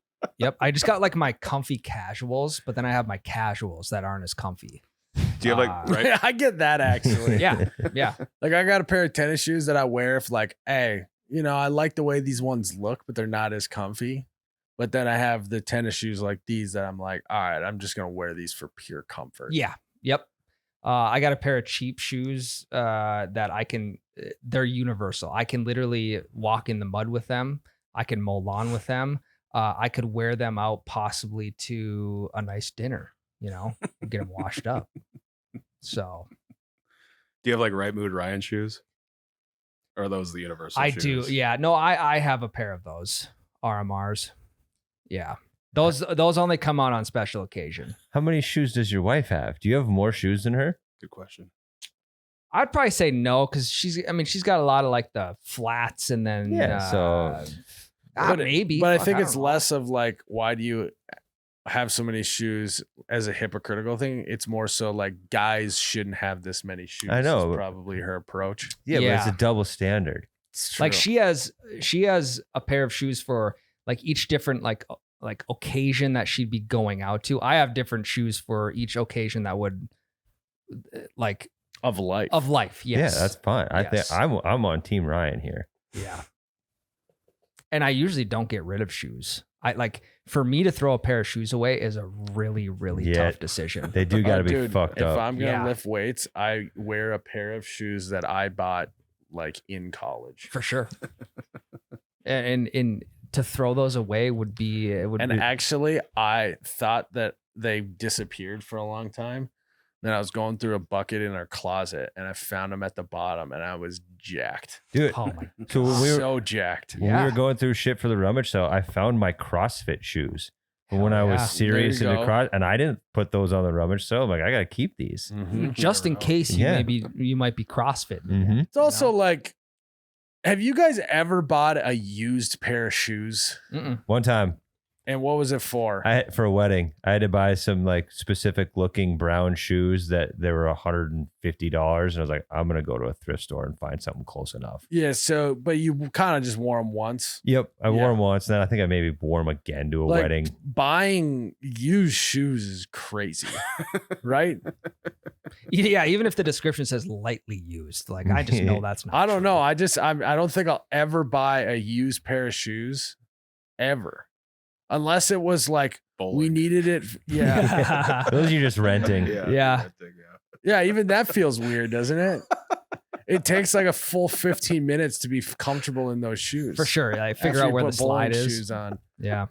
C: I just got like my comfy casuals, but then I have my casuals that aren't as comfy.
D: Do you have like right?
A: I get that actually.
C: Yeah.
A: Like I got a pair of tennis shoes that I wear if like, hey, I like the way these ones look, but they're not as comfy. But then I have the tennis shoes like these that I'm like, all right, I'm just gonna wear these for pure comfort.
C: Yeah. Yep. I got a pair of cheap shoes that I can. They're universal. I can literally walk in the mud with them. I can mow lawn with them. I could wear them out possibly to a nice dinner. Get them washed up. So
D: Do you have like Right Mood Ryan shoes? Or are those the universal
C: I
D: shoes?
C: do. Yeah. No, I have a pair of those RMRs. Yeah. Those only come out on special occasion.
B: How many shoes does your wife have? Do you have more shoes than her?
D: Good question.
C: I'd probably say no because she's got a lot of like the flats and then maybe.
A: But I
C: Fuck,
A: think it's
C: don't know.
A: less of like, why do you have so many shoes as a hypocritical thing? It's more so like guys shouldn't have this many shoes.
B: I know.
A: is probably her approach.
B: Yeah, but it's
C: Yeah.
B: a double standard.
A: It's
C: Like
A: true.
C: she has a pair of shoes for like each different like occasion that she'd be going out to. I have different shoes for each occasion that would like
A: of life.
C: of life. Yes.
B: Yeah, that's fine. I think
C: Yes.
B: I'm on Team Ryan here.
C: Yeah. And I usually don't get rid of shoes. I like for me to throw a pair of shoes away is a really, really
B: Yeah.
C: tough decision.
B: They do got to be
A: Dude,
B: fucked
A: if
B: up.
A: I'm gonna
C: Yeah.
A: lift weights, I wear a pair of shoes that I bought like in college.
C: For sure. and to throw those away would be
A: And actually, I thought that they disappeared for a long time. Then I was going through a bucket in our closet and I found them at the bottom and I was jacked.
B: Dude,
C: oh my
B: so when we were
A: So jacked.
B: when we
C: Yeah.
B: were going through shit for the rummage sale, I found my CrossFit shoes. But when I
C: Hell
B: was
C: yeah.
B: serious
A: There
B: in
A: you
B: the
A: go.
B: cross, and I didn't put those on the rummage sale. I'm like, I gotta keep these.
A: Mhm.
C: just in
D: Never know.
C: case
B: Yeah.
C: you might be CrossFit.
B: Mm-hmm.
A: It's also like, have you guys ever bought a used pair of shoes?
C: Mm-mm.
B: One time,
A: And what was it for?
B: for a wedding, I had to buy some like specific looking brown shoes that they were $150, and I was like, I'm gonna go to a thrift store and find something close enough.
A: Yeah. So, but you kind of just wore them once.
B: Yep, I wore
A: Yeah.
B: them once, and then I think I maybe wore them again to a
A: Like,
B: wedding.
A: Buying used shoes is crazy, right?
C: Yeah, even if the description says lightly used, like I just know that's not.
A: I don't
C: true.
A: know. I don't think I'll ever buy a used pair of shoes ever. Unless it was like we
D: Bowling.
A: needed it. Yeah.
B: Those you're just renting.
C: Yeah.
A: Yeah. Even that feels weird, doesn't it? It takes like a full 15 minutes to be comfortable in those shoes.
C: For sure. I figure
A: After
C: out
A: you
C: where the
A: put bowling
C: slide is.
A: shoes on.
C: Yeah.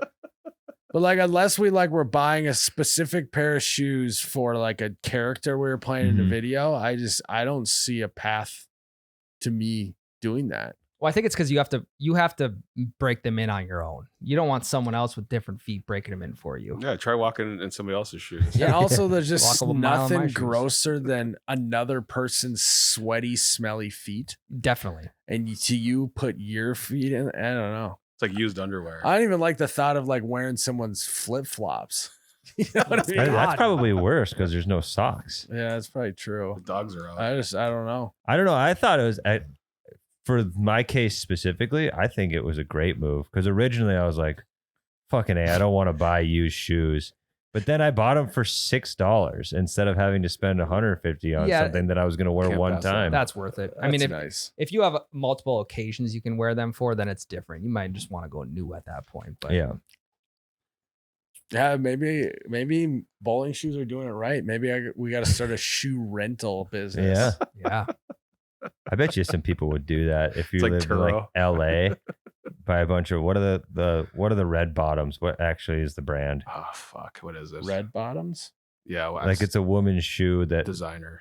A: But like, unless we like were buying a specific pair of shoes for like a character we were playing in a
B: Mhm.
A: video, I don't see a path to me doing that.
C: Well, I think it's because you have to break them in on your own. You don't want someone else with different feet breaking them in for you.
D: Yeah, try walking in somebody else's shoes.
A: And also, there's just
C: Walk a mile in my
A: nothing
C: shoes.
A: grosser than another person's sweaty, smelly feet.
C: Definitely.
A: And you put your feet in. I don't know.
D: It's like used underwear.
A: I don't even like the thought of like wearing someone's flip flops. You know what I mean?
B: That's
C: God.
B: probably worse because there's no socks.
A: Yeah, that's probably true.
D: The dogs are out.
A: I don't know.
B: I don't know. I thought it was for my case specifically. I think it was a great move because originally I was like, fucking A, I don't want to buy used shoes. But then I bought them for $6 instead of having to spend $150 on something that I was going to wear
D: Can't
B: one
D: pass that.
B: time.
C: That's worth it. I mean,
A: That's
C: if,
A: nice.
C: if you have multiple occasions you can wear them for, then it's different. You might just want to go new at that point. But
B: Yeah.
A: Yeah, maybe bowling shoes are doing it right. Maybe we got to start a shoe rental business.
C: yeah.
B: I bet you some people would do that if you
D: like
B: live in like
D: Turo.
B: LA. Buy a bunch of what are the red bottoms? What actually is the brand?
D: Oh fuck, what is this?
A: Red bottoms.
D: Yeah, well,
B: Like it's a woman's shoe that
D: designer.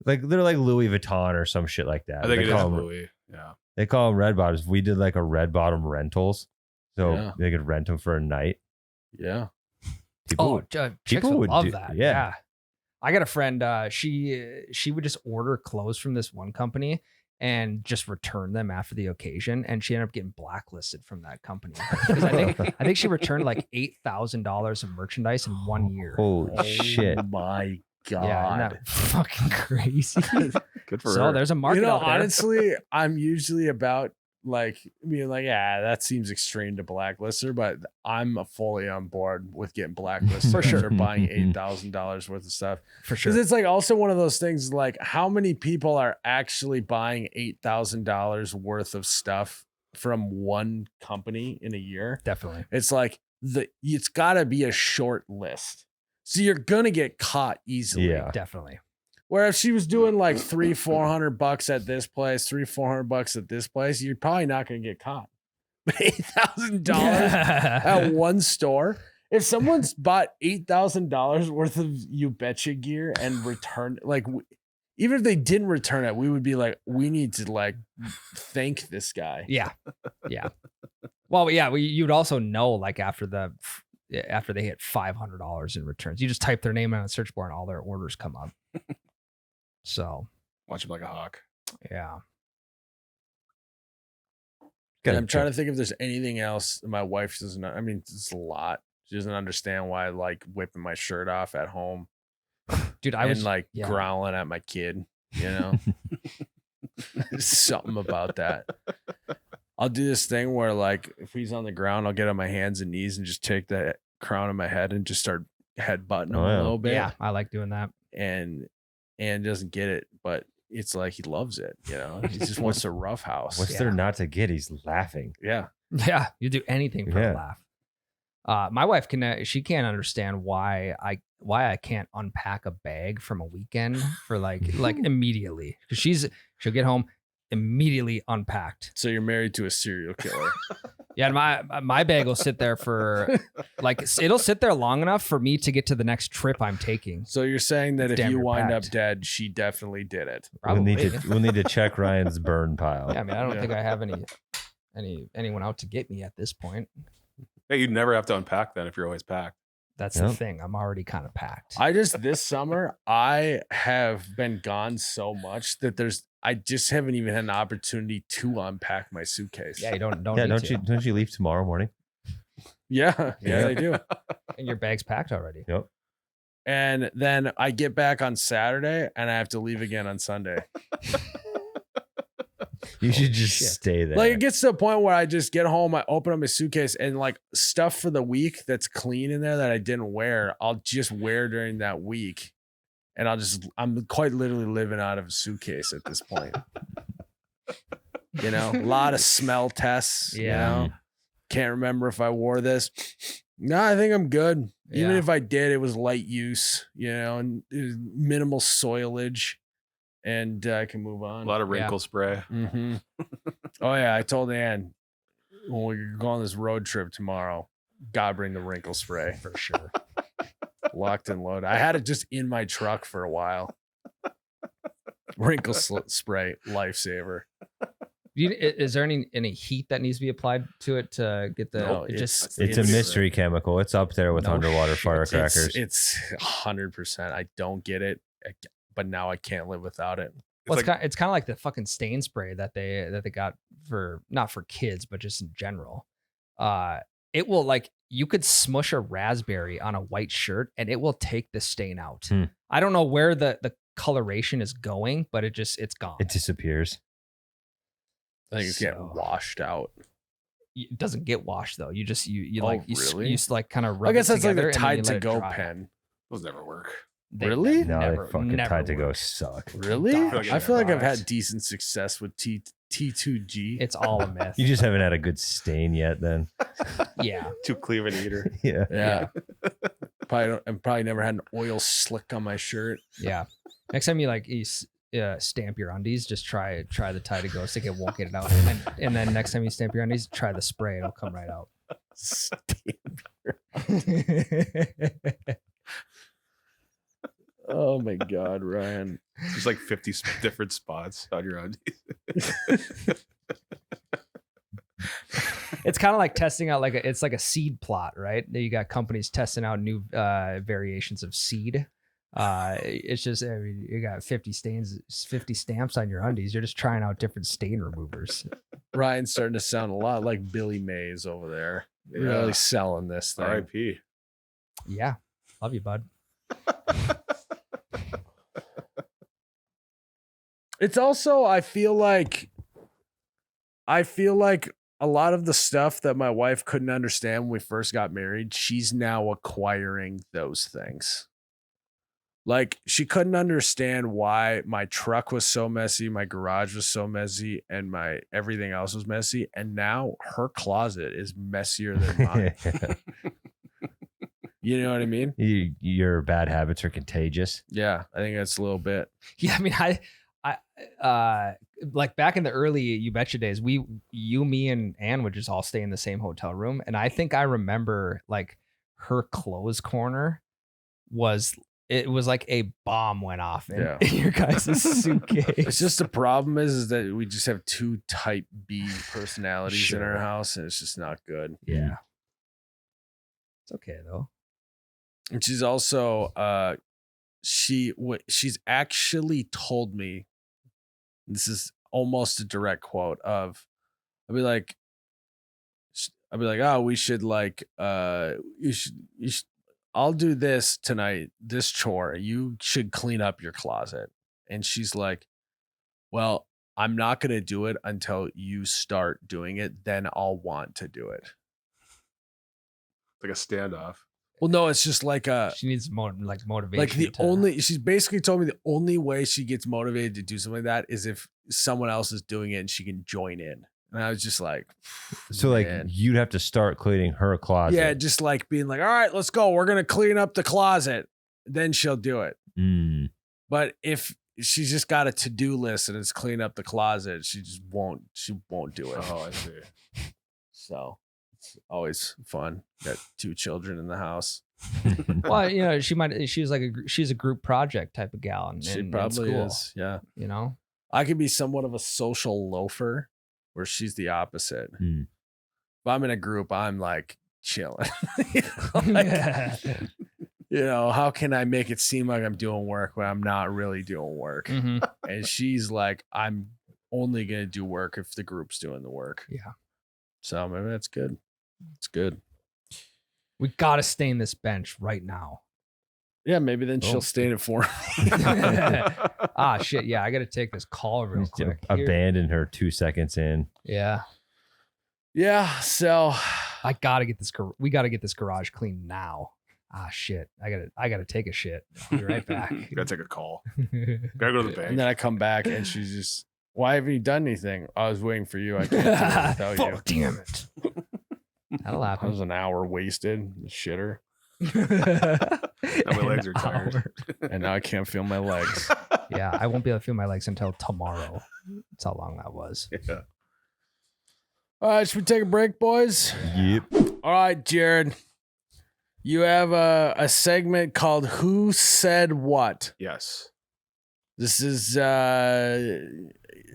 B: like they're like Louis Vuitton or some shit like that.
D: I think
B: They
D: it is
B: call 'em-
D: Louis. Yeah.
B: They call them red bottoms. We did like a red bottom rentals, so
A: Yeah.
B: they could rent them for a night.
A: Yeah.
B: People,
C: Chicks
B: people
C: would
B: would
C: love
B: do-
C: that.
B: yeah.
C: Yeah. I got a friend. She would just order clothes from this one company and just return them after the occasion, and she ended up getting blacklisted from that company. 'Cause I think she returned like $8,000 of merchandise in 1 year.
B: holy shit!
A: Oh my God.
C: Yeah, isn't that fucking crazy?
D: Good for
C: So
D: her.
C: there's a market out there.
A: honestly, I'm usually about like being like, yeah, that seems extreme to blacklist her, but I'm fully on board with getting blacklisted
C: For sure.
A: after buying $8,000 worth of stuff.
C: For
A: Because it's like also one of those things like how many people are actually buying $8,000 worth of stuff from one company in a year?
C: Definitely.
A: It's like it's got to be a short list. So you're going to get caught easily.
B: Yeah.
C: Definitely.
A: Where if she was doing like $300-400 at this place, $300-400 at this place, you're probably not going to get caught. But $8,000 at one store. If someone's bought $8,000 worth of You Betcha gear and returned, like even if they didn't return it, we would be like, we need to like thank this guy.
C: Yeah. Yeah. Well, yeah, you'd also know like after they hit $500 in returns, you just type their name on a search bar and all their orders come up. So
D: Watch him like a hawk.
C: yeah.
A: And I'm trying to think if there's anything else my wife doesn't know. I mean, it's a lot. She doesn't understand why I like whipping my shirt off at home
C: Dude, I
A: and
C: was
A: like
C: yeah.
A: growling at my kid, you know? There's something about that. I'll do this thing where like if he's on the ground, I'll get on my hands and knees and just take the crown of my head and just start headbutting him a little bit.
C: Yeah, I like doing that.
A: And doesn't get it, but it's like he loves it, you know? He just wants to roughhouse.
B: What's there not to get? He's laughing.
A: Yeah.
C: Yeah, you do anything for
B: Yeah.
C: a laugh. My wife she can't understand why I can't unpack a bag from a weekend for like immediately, because she'll get home immediately unpacked.
A: So you're married to a serial killer.
C: Yeah, and my bag will sit there for like it'll sit there long enough for me to get to the next trip I'm taking.
A: So you're saying that if
C: Damn
A: you
C: near
A: wind
C: packed.
A: up dead, she definitely did it.
B: We'll
C: Probably.
B: need to check Ryan's burn pile.
C: Yeah, I mean, I don't
A: Yeah.
C: think I have anyone out to get me at this point.
D: Hey, you'd never have to unpack then if you're always packed.
C: That's
B: Yep.
C: the thing. I'm already kind of packed.
A: This summer, I have been gone so much that I just haven't even had an opportunity to unpack my suitcase.
C: Yeah, you don't
B: Yeah,
C: need to.
B: don't you leave tomorrow morning?
A: Yeah,
B: Yeah.
A: I do.
C: And your bag's packed already.
B: Yep.
A: And then I get back on Saturday and I have to leave again on Sunday.
B: You should just
C: shit.
B: stay there.
A: Like it gets to a point where I just get home, I open up my suitcase and like stuff for the week that's clean in there that I didn't wear, I'll just wear during that week. And I'm quite literally living out of a suitcase at this point. You know, a lot of smell tests.
C: Yeah.
A: You know, can't remember if I wore this. No, I think I'm good. Even
C: Yeah.
A: if I did, it was light use, you know, and it was minimal soilage, and I can move
D: A
A: on.
D: lot of wrinkle spray.
A: Mm-hmm. Oh yeah, I told Ann when we go on this road trip tomorrow, gotta bring the wrinkle spray
C: For sure.
A: locked and loaded. I had it just in my truck for a while. Wrinkle spray, lifesaver.
C: Is there any heat that needs to be applied to it to get the?
A: No,
C: it just
B: it's a mystery chemical. It's up there with
C: No
B: underwater
C: shit.
B: firecrackers.
A: It's 100%. I don't get it, but now I can't live without it.
C: Well,
D: It's like-
C: it's kind of like the fucking stain spray that they got for not for kids but just in general. It will like you could smush a raspberry on a white shirt and it will take the stain out. I don't know where the coloration is going, but it's gone.
B: It disappears.
A: I think it's getting
C: So-
A: washed out.
C: it doesn't get washed though. You just you
A: Oh,
C: like
A: really?
C: you like kind of rub
A: I guess
C: it
A: that's like
C: together
A: the
C: and then you
A: Tide
C: let
A: to
C: it
A: Go
C: dry.
A: pen.
D: Those never work.
C: They
A: Really?
B: No,
C: never,
B: they fucking
C: never
B: Tide to Go
C: work.
B: suck.
A: Really?
C: Dog
A: I feel like I've
C: shit.
A: had decent success with T2G.
C: It's all a myth.
B: You just haven't had a good stain yet, then.
C: Yeah.
D: Too clear an eater.
B: Yeah.
A: Yeah. I've probably never had an oil slick on my shirt.
C: Yeah. Next time you like stamp your undies, just try the Tide to Go stick. It won't get it out. And then next time you stamp your undies, try the spray. It'll come right out.
A: Oh my God, Ryan.
D: There's like 50 different spots on your undies.
C: It's kind of like testing out it's like a seed plot, right? You got companies testing out new variations of seed. It's just, I mean, you got 50 stamps on your undies. You're just trying out different stain removers.
A: Ryan's starting to sound a lot like Billy Mays over there. Really selling this thing.
D: R.I.P.
C: Yeah. Love you, bud.
A: It's also, I feel like a lot of the stuff that my wife couldn't understand when we first got married, she's now acquiring those things. Like, she couldn't understand why my truck was so messy, my garage was so messy, and my everything else was messy. And now her closet is messier than mine. You know what I mean?
B: Your bad habits are contagious.
A: Yeah, I think that's a little bit.
C: Yeah. I mean, I like back in the early You Betcha days, you, me, and Ann would just all stay in the same hotel room. And I think I remember like her clothes corner was like a bomb went off in your guys' suitcase.
A: It's just the problem is that we just have two type B personalities in our house, and it's just not good.
C: Yeah. It's okay though.
A: And she's also she's actually told me, this is almost a direct quote of, I'll be like, oh, we should like, you should, I'll do this tonight, this chore. You should clean up your closet. And she's like, well, I'm not going to do it until you start doing it. Then I'll want to do it.
D: Like a standoff.
A: Well, no, it's just like
C: she needs more like motivation.
A: Like she's basically told me the only way she gets motivated to do something like that is if someone else is doing it and she can join in. And I was just like,
B: so like you'd have to start cleaning her closet.
A: Yeah, just like being like, all right, let's go. We're gonna clean up the closet. Then she'll do it. But if she's just got a to-do list and it's clean up the closet, she won't do it.
D: Oh, I see.
A: So it's always fun. Got 2 children in the house.
C: Well, you know, she's a group project type of gal.
A: She probably
C: in school,
A: is. Yeah.
C: You know,
A: I could be somewhat of a social loafer where she's the opposite. If I'm in a group, I'm like chilling. You know, how can I make it seem like I'm doing work when I'm not really doing work?
C: Mm-hmm.
A: And she's like, I'm only going to do work if the group's doing the work.
C: Yeah.
A: So maybe that's good. It's good.
C: We got to stain this bench right now.
A: Yeah, maybe then she'll stain it for me.
C: Ah, shit. Yeah, I got to take this call real quick.
B: Abandon her 2 seconds in.
C: Yeah.
A: Yeah. So
C: I got to get this. We got to get this garage cleaned now. Ah, shit. I gotta take a shit. I'll be right back.
D: Gotta take a call. Gotta go to the bank.
A: And then I come back and she's just, why haven't you done anything? I was waiting for you. I can't do it without you.
C: Oh, damn it. That'll
A: That
C: happen.
A: was an hour wasted. Shitter.
D: Now my legs are tired.
A: And now I can't feel my legs.
C: Yeah, I won't be able to feel my legs until tomorrow. That's how long that was.
D: Yeah.
A: All right, should we take a break, boys?
B: Yep.
A: All right, Jared. You have a segment called Who Said What?
D: Yes.
A: This is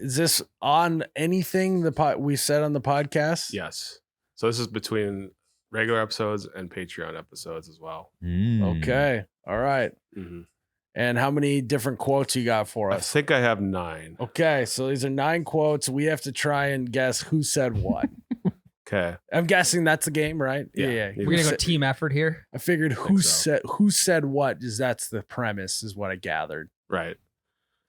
A: this on anything we said on the podcast?
D: Yes. So this is between regular episodes and Patreon episodes as well.
A: Okay. All right.
D: Mm-hmm.
A: And how many different quotes you got for
D: I
A: us?
D: think I have 9.
A: Okay, so these are 9 quotes. We have to try and guess who said what.
D: Okay.
A: I'm guessing that's the game, right?
D: Yeah.
C: We're gonna go team effort here.
A: I figured who said what is that's the premise is what I gathered.
D: Right.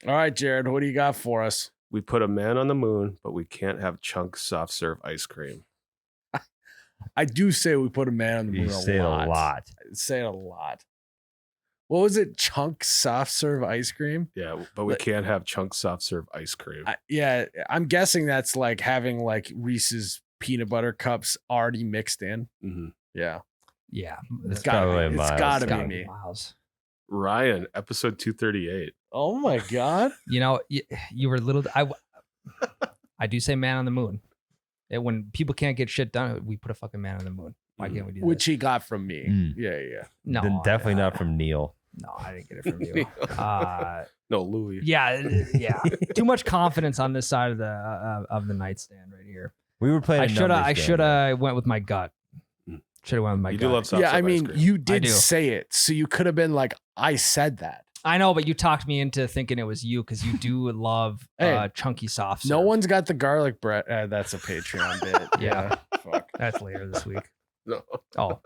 A: All right, Jared, what do you got for us?
D: We put a man on the moon, but we can't have chunk soft serve ice cream.
A: I do say we put a man on the moon
B: You say it a lot.
A: I say it a lot. What was it? Chunk soft serve ice cream?
D: Yeah, but we can't have chunk soft serve ice cream.
A: Yeah, I'm guessing that's like having like Reese's peanut butter cups already mixed in.
D: Mm-hmm.
A: Yeah.
C: Yeah.
A: It's
B: probably
A: gotta be.
B: Miles.
A: It's gotta
C: Gotta
A: be
C: be
A: me.
C: Miles.
D: Ryan, episode 238.
A: Oh my God.
C: You know, you were a little. I do say man on the moon. When people can't get shit done, we put a fucking man on the moon. Why can't we do that?
A: Which he got from me.
B: Mm.
A: Yeah.
C: No,
B: Then definitely not from Neil.
C: No, I didn't get it from you.
D: No, Louis.
C: Yeah. Too much confidence on this side of the nightstand right here.
B: We were playing.
C: I should have went with my gut. Should have went with my
D: You
C: gut.
D: do love soft
A: Yeah,
D: serve
A: I
D: ice
A: mean,
D: cream.
A: you
C: I
A: did
C: do.
A: say it. So you could have been like, I said that.
C: I know, but you talked me into thinking it was you because you do love
A: Hey,
C: chunky soft serve.
A: No one's got the garlic bread. That's a Patreon bit.
C: Yeah.
A: Fuck.
C: That's later this week.
D: No,
C: Oh,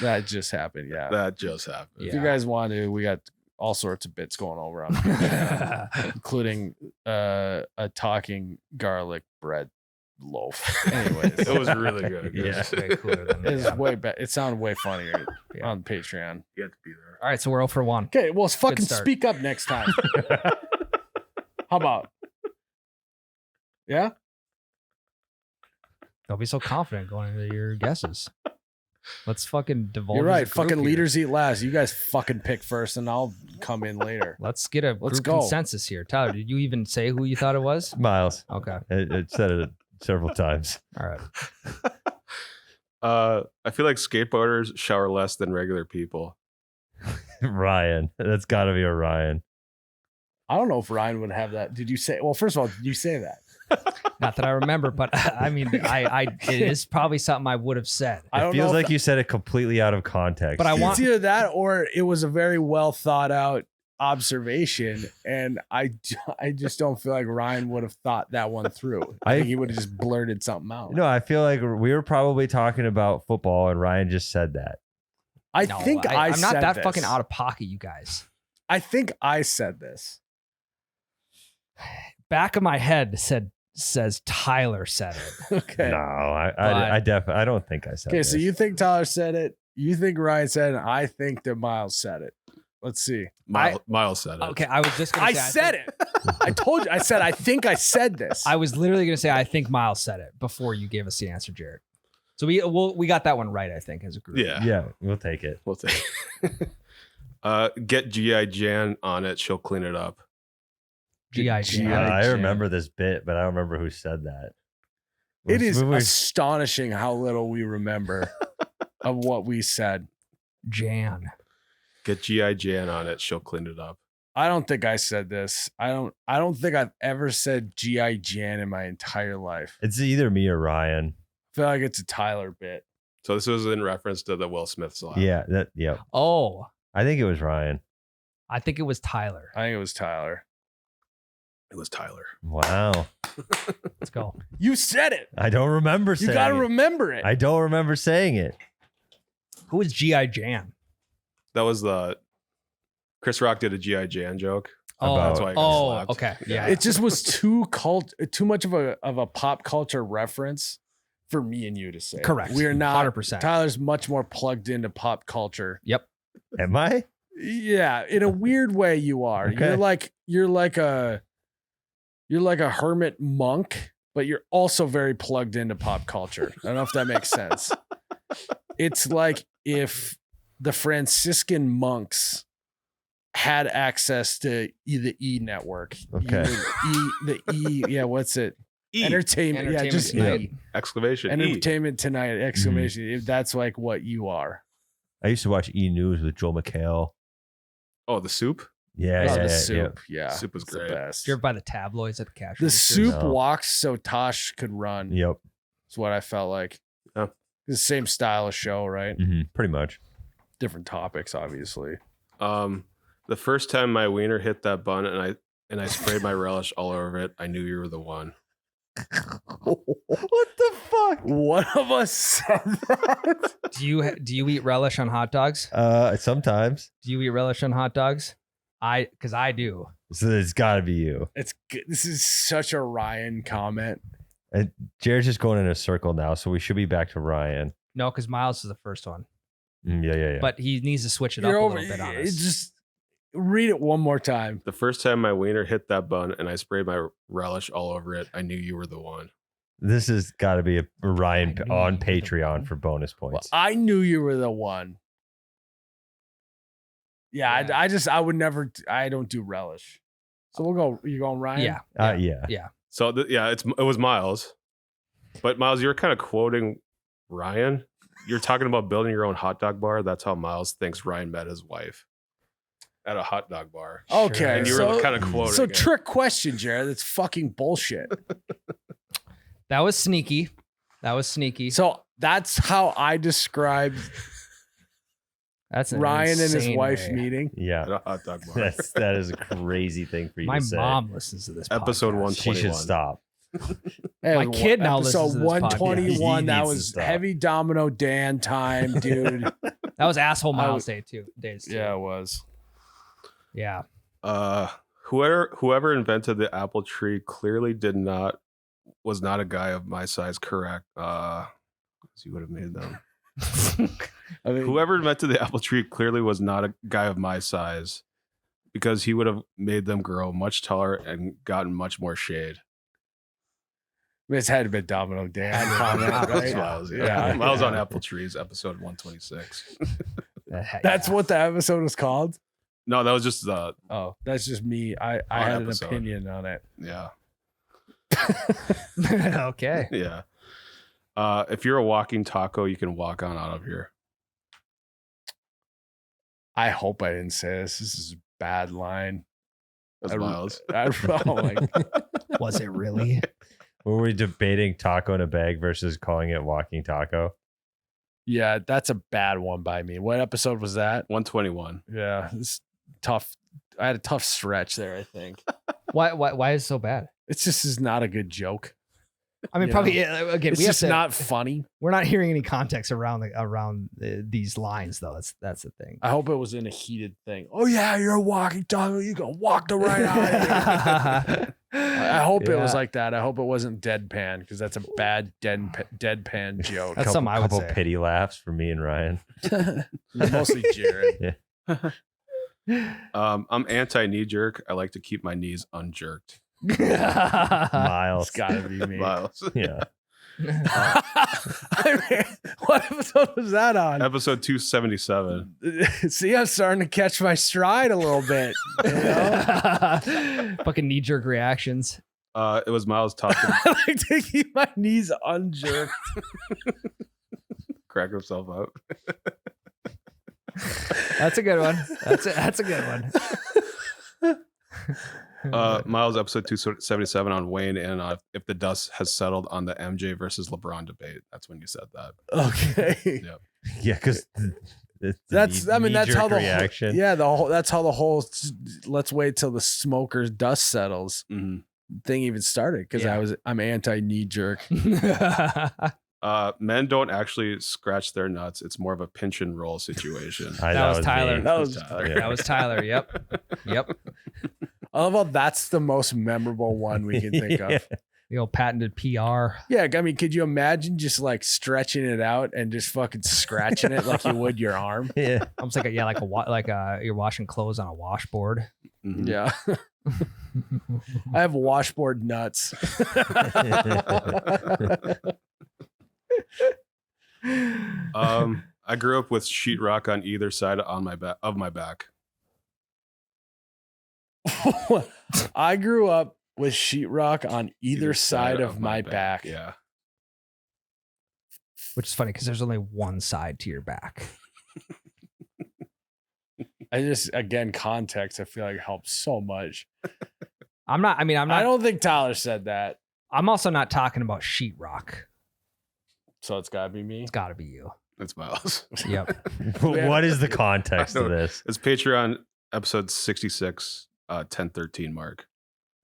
A: That just happened. Yeah.
D: that just happened.
A: If
C: Yeah.
A: you guys want to, we got all sorts of bits going over on Patreon, including a talking garlic bread loaf. Anyways,
D: It was really good.
B: Yeah.
C: way cooler than
A: it's
C: yeah.
A: way better. It sounded way funnier
C: Yeah.
A: on Patreon.
D: You had to be there.
C: All right, so we're 0 for 1.
A: Okay, well, fucking
C: start.
A: speak up next time. How about? Yeah.
C: Don't be so confident going into your guesses. Let's fucking divulge.
A: You're
C: as a
A: right.
C: group
A: Fucking
C: here.
A: leaders eat last. You guys fucking pick first, and I'll come in later.
C: Let's get a
A: Let's
C: group
A: go.
C: consensus here. Tyler, did you even say who you thought it was?
B: Miles.
C: Okay.
B: It said it several times.
C: All right.
D: I feel like skateboarders shower less than regular people.
B: Ryan. That's got to be a Ryan.
A: I don't know if Ryan would have that. Did you say? Well, first of all, did you say that?
C: Not that I remember, but I mean, it is probably something I would have said.
A: I don't
B: It feels
A: know if
B: like you said it completely out of context.
C: But I
A: It's
C: want-
A: either that or it was a very well thought out observation, and I just don't feel like Ryan would have thought that one through. I think he would have just blurted something out.
B: No, I feel like we were probably talking about football, and Ryan just said that.
A: I
C: No,
A: think
C: I'm not
A: said
C: that
A: this.
C: fucking out of pocket, you guys.
A: I think I said this.
C: Back of my head says Tyler said it.
A: Okay.
B: No, I don't think I said.
A: Okay, so
B: this.
A: you think Tyler said it? You think Ryan said it? And I think that Miles said it. Let's see.
D: Miles said it.
C: Okay, I was just gonna
A: I
C: say
A: said it. I told you. I said I think I said this.
C: I was literally gonna say I think Miles said it before you gave us the answer, Jared. So we got that one right, I think, as a group.
D: Yeah.
B: Yeah, we'll take it.
D: We'll take it. Get G.I. Jan on it. She'll clean it up.
C: G.I. Jane.
A: G.I.
B: I
A: Jane.
B: remember this bit, but I don't remember who said that.
A: It is
B: We were-
A: astonishing how little we remember of what we said.
C: Jan.
D: Get G.I. Jan on it. She'll clean it up.
A: I don't think I said this. I don't think I've ever said G.I. Jan in my entire life.
B: It's either me or Ryan.
A: I feel like it's a Tyler bit.
D: So this was in reference to the Will Smith slap.
B: Yeah.
C: Oh,
B: I think it was Ryan.
C: I think it was Tyler.
A: I think it was Tyler.
D: It was Tyler.
B: Wow.
C: Let's go.
A: You said it.
B: I don't remember
A: You
B: saying
A: got to
B: it.
A: remember it.
B: I don't remember saying it.
C: Who is G.I. Jan?
D: That was the Chris Rock did a G.I. Jan joke.
C: Oh,
B: About-
D: That's why I got
C: oh,
D: slapped.
C: okay. Yeah.
A: It just was too much of a pop culture reference for me and you to say.
C: Correct.
A: We are not
C: 100%.
A: Tyler's much more plugged into pop culture.
C: Yep.
B: Am I?
A: Yeah, in a weird way you are.
B: Okay.
A: You're like a hermit monk, but you're also very plugged into pop culture. I don't know if that makes sense. It's like if the Franciscan monks had access to the E network.
B: Okay.
A: What's it?
D: E.
A: Entertainment. Yeah, just
C: Tonight.
D: Exclamation. E.
A: Entertainment Tonight! Exclamation! That's like what you are.
B: I used to watch E! News with Joel McHale.
D: Oh, the soup?
B: Yeah,
A: Oh,
B: yeah,
A: the
B: yeah,
A: soup. Yeah,
D: Soup was
A: it's the
D: great.
A: best.
C: Did you ever buy the tabloids at the cash
A: The
C: register?
A: soup
B: No.
A: walks so Tosh could run.
B: yeah. Yep.
A: Is what I felt like.
D: Oh.
A: The same style of show, right?
B: Pretty much.
A: Different topics, obviously.
D: The first time my wiener hit that bun and I sprayed my relish all over it, I knew you were the one.
B: What the fuck?
A: One of us said that.
C: Do you eat relish on hot dogs?
B: Sometimes.
C: Do you eat relish on hot dogs? Because I do.
B: So it's got to be you.
A: This is such a Ryan comment.
B: Jared's just going in a circle now, so we should be back to Ryan.
C: No, because Miles is the first one.
B: Yeah.
C: But he needs to switch it up a little bit on us.
A: Just read it one more time.
D: The first time my wiener hit that bun and I sprayed my relish all over it, I knew you were the one.
B: This has got to be a Ryan
C: I knew
B: on
C: you were the
B: Patreon
C: one.
B: for bonus
A: Well,
B: points.
A: I knew you were the one. Yeah,
C: Yeah.
A: I would never. I don't do relish. So we'll go. You going Ryan?
C: Yeah.
B: Yeah.
D: So it was Miles. But Miles, you were kind of quoting Ryan. You're talking about building your own hot dog bar. That's how Miles thinks Ryan met his wife at a hot dog bar.
A: Okay.
D: And you were kind of quoting.
A: So
D: it.
A: trick question, Jared. That's fucking bullshit.
C: That was sneaky.
A: So that's how I described
C: That's an
A: Ryan and his
C: insane
A: wife
C: way.
A: meeting.
B: Yeah.
D: At a hot dog bar.
B: That is a crazy thing for you
C: My
B: to say.
C: mom listens to this
D: Episode
C: podcast.
D: 121.
B: She should stop.
A: Hey,
C: My kid now listens to
A: episode
C: this podcast.
A: 121.
B: He
A: That
B: needs to
A: was
B: stop.
A: heavy domino Dan time, dude.
C: That was asshole
A: I
C: Miles
A: would-
C: days too.
A: Yeah, it was.
C: Yeah.
D: Whoever invented the apple tree clearly was not a guy of my size. Correct. He would have made them.
A: I mean,
D: Whoever invented the apple tree clearly was not a guy of my size, because he would have made them grow much taller and gotten much more shade.
A: it's had to be Domino Dan. comment,
C: That's
A: right?
D: Miles,
A: Yeah.
D: Miles on apple trees, episode 126.
A: That's what the episode was called.
D: No, that was just the
A: Oh, that's just me. I had
D: episode.
A: an opinion on it.
D: yeah.
C: Okay.
D: Yeah. If you're a walking taco, you can walk on out of here.
A: I hope I didn't say this. This is a bad line.
D: That's
A: I-
D: Miles.
A: Oh my
C: Was it really?
B: Were we debating taco in a bag versus calling it walking taco?
A: Yeah, that's a bad one by me. What episode was that?
D: 121.
A: Yeah, it's tough. I had a tough stretch there, I think.
C: Why is it so bad?
A: It's just is not a good joke.
C: I mean,
A: You
C: probably
A: know,
C: again.
A: It's
C: We have
A: just
C: to.
A: not funny.
C: We're not hearing any context around these lines, though. That's the thing.
A: I hope it was in a heated thing. Oh yeah, you're a walking taco. You can walk the right out of here. I hope it was
C: Yeah.
A: like that. I hope it wasn't deadpan because that's a bad deadpan joke.
C: That's something I would
B: couple
C: say.
B: pity laughs for me and Ryan.
A: Mostly Jared.
D: I'm anti knee jerk. I like to keep my knees unjerked.
B: Miles.
A: It's gotta be me.
D: Miles.
B: Yeah.
A: I mean, what episode was that on?
D: Episode 277.
A: See, I'm starting to catch my stride a little bit. You know?
C: Fucking knee jerk reactions.
D: It was Miles talking,
A: I like to keep my knees unjerked.
D: crack himself up.
C: That's a good one. That's a good one.
D: Miles, episode 277 on weighing in on if the dust has settled on the MJ versus LeBron debate. That's when you said that.
A: Okay.
D: Yeah.
B: Yeah, because
A: That's I mean that's how the
B: reaction.
A: whole, yeah the whole that's how the whole let's wait till the smoker's dust settles
D: hmm
A: thing even started because
C: Yeah.
A: I'm anti knee jerk.
D: Men don't actually scratch their nuts. It's more of a pinch and roll situation.
C: That was Tyler.
B: me.
A: That was
D: Tyler.
C: That was Tyler. Yep.
A: I love how that's the most memorable one we can think
B: Yeah.
A: of.
C: The old patented PR.
A: Yeah, I mean, could you imagine just like stretching it out and just fucking scratching it like you would your arm?
B: Yeah.
C: Almost like you're washing clothes on a washboard.
D: Mhm.
A: Yeah. I have washboard nuts.
D: I grew up with sheetrock on either side on my back of my back.
A: I grew up with sheetrock on either side of my back.
D: Yeah.
C: Which is funny because there's only one side to your back.
A: I just, again, context, I feel like helps so much.
C: I'm not.
A: I don't think Tyler said that.
C: I'm also not talking about sheetrock.
A: So it's got to be me.
C: It's got to be you.
D: That's Miles.
C: Yep.
B: What is the context of this?
D: It's Patreon episode 66, 1013 mark.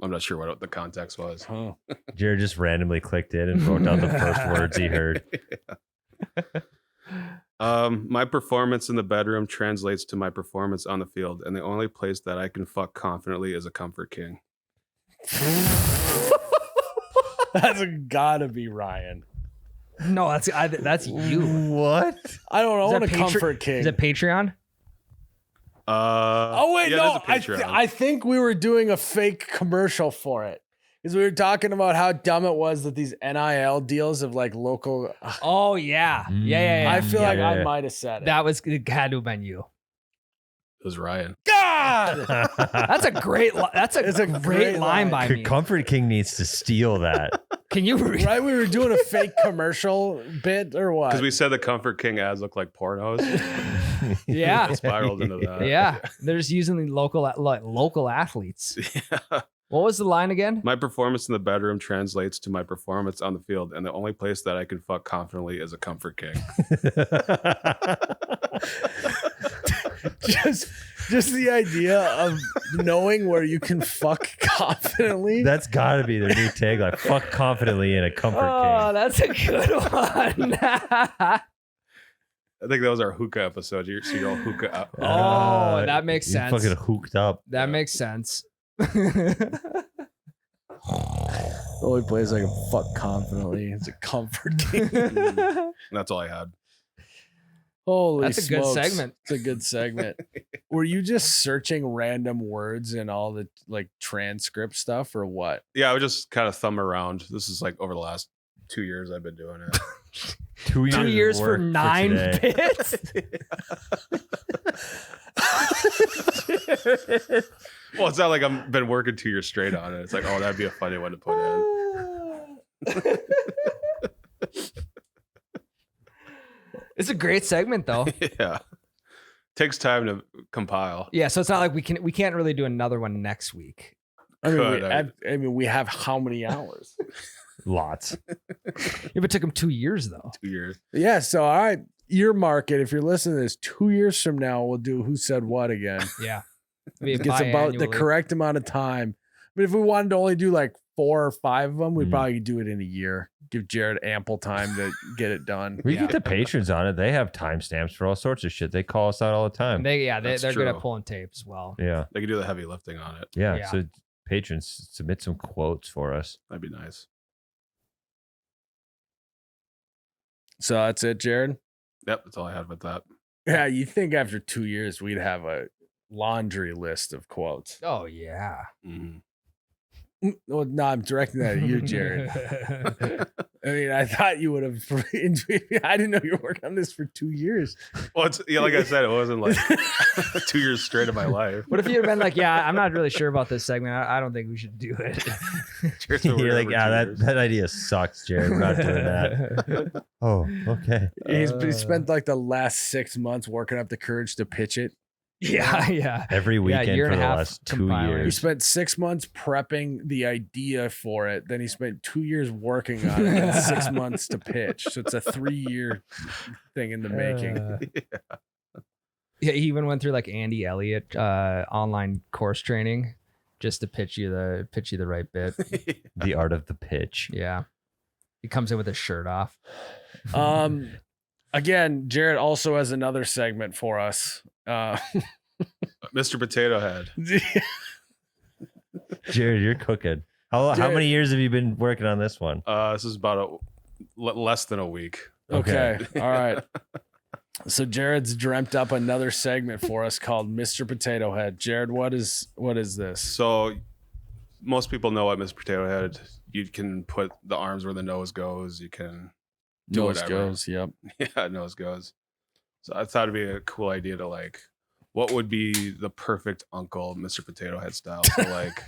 D: I'm not sure what the context was.
A: Huh.
B: Jared just randomly clicked in and wrote down the first words he heard.
D: My performance in the bedroom translates to my performance on the field, and the only place that I can fuck confidently is a comfort king.
A: That's gotta be Ryan.
C: No, that's you.
B: What?
A: I don't know. I
C: Is
A: want
C: that
A: a comfort king.
C: Is it Patreon?
A: Oh wait,
D: yeah,
A: no.
D: there's a Patreon.
A: I think we were doing a fake commercial for it because we were talking about how dumb it was that these NIL deals of like local.
C: Oh yeah, yeah.
A: I feel like I
B: Yeah.
A: might have said it.
C: It had to have been you.
D: It was Ryan.
A: God,
C: That's a great. That's
A: It's a
C: great
A: great
C: line
A: line.
C: by me.
B: Comfort King needs to steal that.
C: Can you?
A: right? We were doing a fake commercial bit or what?
D: Because we said the Comfort King ads look like pornos.
C: Yeah,
D: It spiraled into that.
C: yeah. They're just using the local athletes.
D: Yeah.
C: What was the line again?
D: My performance in the bedroom translates to my performance on the field, and the only place that I can fuck confidently is a Comfort King.
A: just the idea of knowing where you can fuck confidently.
B: That's got to be their new tagline. Fuck confidently in a Comfort
C: Oh,
B: King.
C: that's a good one.
D: I think that was our hookah episode. So you're all hookah up.
C: Oh, that makes
B: you
C: sense.
B: Fucking hooked up.
C: That makes sense.
A: The only place I can fuck confidently is a comfort king.
D: That's all I had.
A: Holy
C: That's a good
A: smokes.
C: segment.
A: It's a good segment. Were you just searching random words in all the like transcript stuff or what?
D: Yeah, I would just kind of thumb around. This is like over the last 2 years I've been doing it.
B: 2 years.
C: 2 years for
B: work
C: 9
B: today.
C: bits.
D: Well, it's not like I've been working 2 years straight on it. It's like, oh, that'd be a funny one to put in.
C: It's a great segment though.
D: Yeah. Takes time to compile.
C: Yeah, so it's not like we can't really do another one next week.
A: I mean,
D: Could I?
A: I mean, we have how many hours?
B: Lots.
C: If it took him 2 years though.
D: 2 years.
A: Yeah. So, all right, earmark it. If you're listening to this 2 years from now, we'll do Who Said What again.
C: Yeah. Maybe
A: It gets about the
C: biannually.
A: correct amount of time. But if we wanted to only do like 4 or 5 of them, we'd
B: Mhm.
A: probably do it in a year. Give Jared ample time to get it done.
B: We
C: Yeah.
B: get the patrons on it. They have timestamps for all sorts of shit. They call us out all the time.
C: They're
D: That's
C: good at
D: true.
C: pulling tape as well.
B: Yeah.
D: They could do the heavy lifting on it.
B: Yeah.
C: Yeah.
B: So patrons, submit some quotes for us.
D: That'd be nice.
A: So that's it, Jared.
D: Yep, that's all I had with that.
A: Yeah, you think after 2 years we'd have a laundry list of quotes?
C: Oh yeah.
D: Mhm.
A: Well, no, I'm directing that at you, Jared. I mean, I thought you would have. I didn't know you were working on this for 2 years.
D: Well, it's like I said, it wasn't like 2 years straight of my life.
C: What if you had been like, yeah, I'm not really sure about this segment. I don't think we should do it.
D: Cheers for
B: You're like,
D: whatever,
B: yeah,
D: 2 years.
B: that idea sucks, Jared. We're not doing that. Oh, okay.
A: He spent like the last 6 months working up the courage to pitch it.
C: Yeah.
B: Every weekend
C: year
B: for
C: and
B: the
C: a half
B: last 2
C: compiling.
A: He
B: years.
A: spent 6 months prepping the idea for it. Then he spent 2 years working on it and 6 months to pitch. So it's a 3-year thing in the making.
C: Yeah, he even went through like Andy Elliott online course training just to pitch you the right bit.
B: The art of the pitch.
C: Yeah. He comes in with his shirt off.
A: Again, Jared also has another segment for us.
D: Mr. Potato Head.
B: Jared, you're cooking. How
A: Jared-
B: many years have you been working on this one?
D: This is about less than a week.
A: Okay. All right. So Jared's dreamt up another segment for us called Mr. Potato Head. Jared, what is this?
D: So most people know what Mr. Potato Head. You can put the arms where the nose goes. You can do
A: Nose
D: whatever.
A: goes. Yep.
D: Yeah, nose goes. So I thought it'd be a cool idea to like, what would be the perfect uncle, Mr. Potato Head style? So like,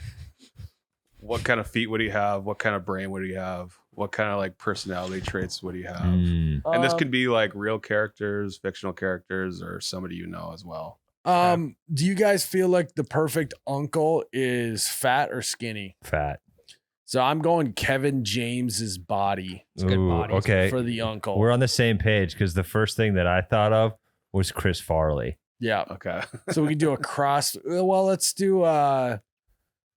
D: what kind of feet would he have? What kind of brain would he have? What kind of like personality traits would he have?
B: Mm.
D: And this could be like real characters, fictional characters, or somebody you know as well.
A: Do you guys feel like the perfect uncle is fat or skinny?
B: Fat.
A: So I'm going Kevin James's body
C: It's a good body.
B: Okay.
A: for the uncle.
B: We're on the same page because the first thing that I thought of was Chris Farley.
A: Yeah.
D: Okay.
A: So we can do a cross. Well, let's do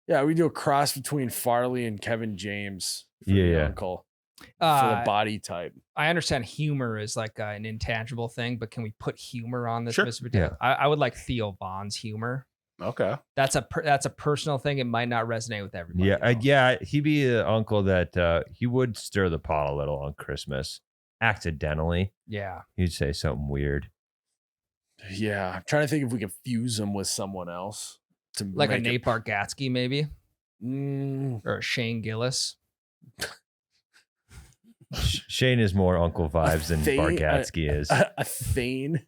A: we do a cross between Farley and Kevin James for the
B: Yeah.
A: uncle for the body type.
C: I understand humor is like an intangible thing, but can we put humor on this?
D: Sure.
C: Mr. Potato? I would like Theo Vaughn's humor.
D: Okay.
C: That's a personal thing. It might not resonate with everybody.
B: Yeah,
C: though.
B: yeah. He'd be an uncle that he would stir the pot a little on Christmas, accidentally.
C: Yeah.
B: He'd say something weird.
A: Yeah, I'm trying to think if we could fuse him with someone else to
C: Like a
A: make
C: Nate Bargatze, maybe,
A: Mm,
C: or a Shane Gillis.
B: Shane is more Uncle vibes than
A: Thane-
B: Bargatze is.
A: a Thane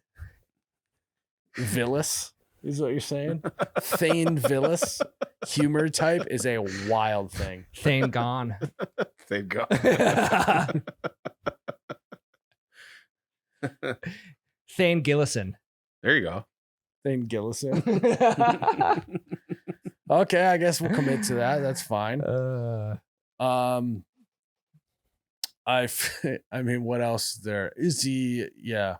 A: Villas is what you're saying. Thane Villas humor type is a wild thing.
C: Thane gone.
D: Thank God.
C: Thane Gillison.
D: There you go.
A: Thane Gillison. Okay, I guess we'll commit to that. That's fine. I mean, what else there is he? Yeah,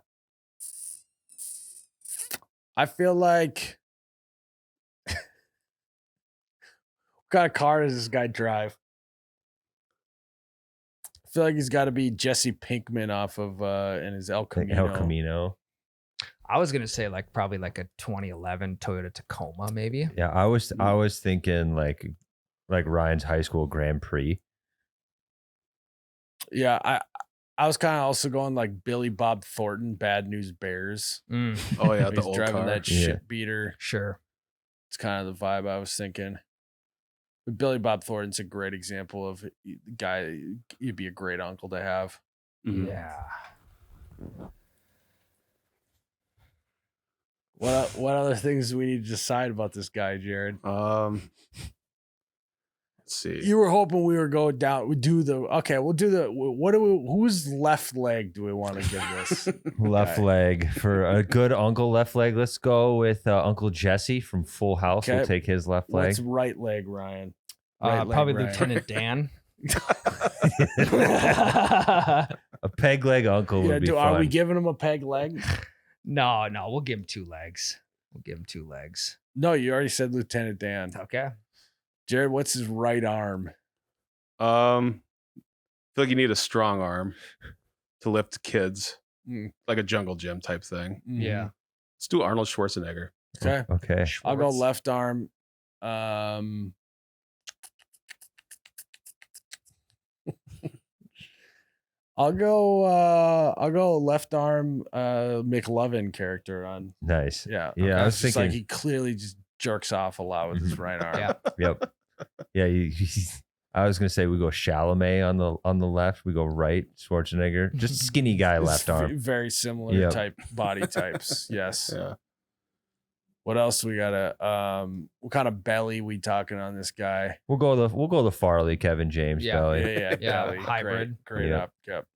A: I feel like. What kind of car does this guy drive? I feel like he's got to be Jesse Pinkman off of in his El Camino.
B: El Camino.
C: I was gonna say like probably like a 2011 Toyota Tacoma, maybe.
B: Yeah, I was thinking like Ryan's high school Grand Prix.
A: Yeah, I was kind of also going like Billy Bob Thornton, Bad News Bears.
C: Mm,
D: Oh yeah, the
A: He's
D: old
A: driving
D: car.
A: that
B: Yeah.
A: shit beater.
C: sure.
A: It's kind of the vibe I was thinking. But Billy Bob Thornton's a great example of the guy. You'd be a great uncle to have.
D: Mhm.
C: Yeah.
A: What other things do we need to decide about this guy, Jared?
D: Let's see.
A: You were hoping we were going down. We'll do the. What do we? Whose left leg do we want to give this?
B: Left
A: Okay.
B: leg for a good uncle left leg. Let's go with Uncle Jesse from Full House. We'll
A: Okay.
B: take his left leg.
A: What's right leg, Ryan? Right leg,
C: Probably
A: Ryan.
C: Lieutenant Dan.
B: A peg leg uncle would be fun.
A: Are we giving him a peg leg?
C: No, we'll give him 2 legs.
A: No, you already said Lieutenant Dan.
C: Okay.
A: Jared, what's his right arm?
D: I feel like you need a strong arm to lift kids,
A: Mm.
D: like a jungle gym type thing.
C: Yeah.
D: Let's do Arnold Schwarzenegger.
A: Okay.
B: Okay.
A: I'll go
C: Schwartz.
A: left arm. I'll go left arm McLovin character on.
B: Nice.
A: Yeah.
B: Yeah, I was
A: It's just
B: thinking.
A: like he clearly just jerks off a lot with his right arm.
C: Yeah.
B: Yep. Yeah. I was gonna say we go Chalamet on the left. We go right Schwarzenegger. Just skinny guy
A: It's
B: left arm.
A: Very similar
B: Yep.
A: type body types. Yes.
D: Yeah.
A: What else we gotta what kind of belly we talking on this guy?
B: We'll go the Farley Kevin James
C: Yeah.
B: belly.
A: Yeah,
C: Yeah,
A: belly.
C: hybrid.
A: Great
B: Yeah.
A: up. Yep.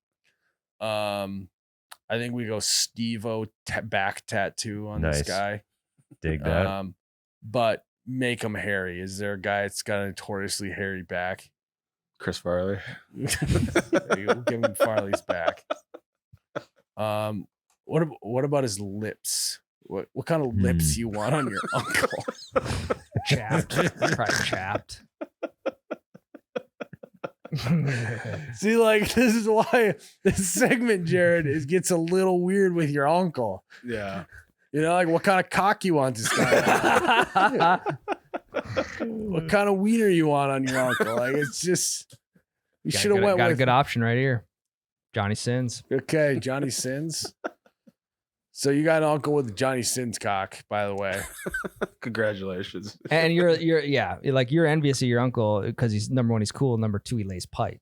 A: I think we go Steve-O back tattoo on
B: Nice.
A: this guy.
B: Dig that.
A: But make him hairy. Is there a guy that's got a notoriously hairy back?
D: Chris Farley.
A: We'll give him Farley's back. What about his lips? What kind of lips you want on your uncle?
C: Chapped. Probably chapped.
A: See, like this is why this segment, Jared, gets a little weird with your uncle.
D: Yeah.
A: You know, like what kind of cock you want this guy? What kind of wiener you want on your uncle? Like it's just we should have went
C: got a
A: with
C: good option right here. Johnny Sins.
A: okay, Johnny Sins. So you got an uncle with Johnny Sins cock, by the way.
D: Congratulations.
C: And you're envious of your uncle because he's number 1, he's cool. Number 2, he lays pipe.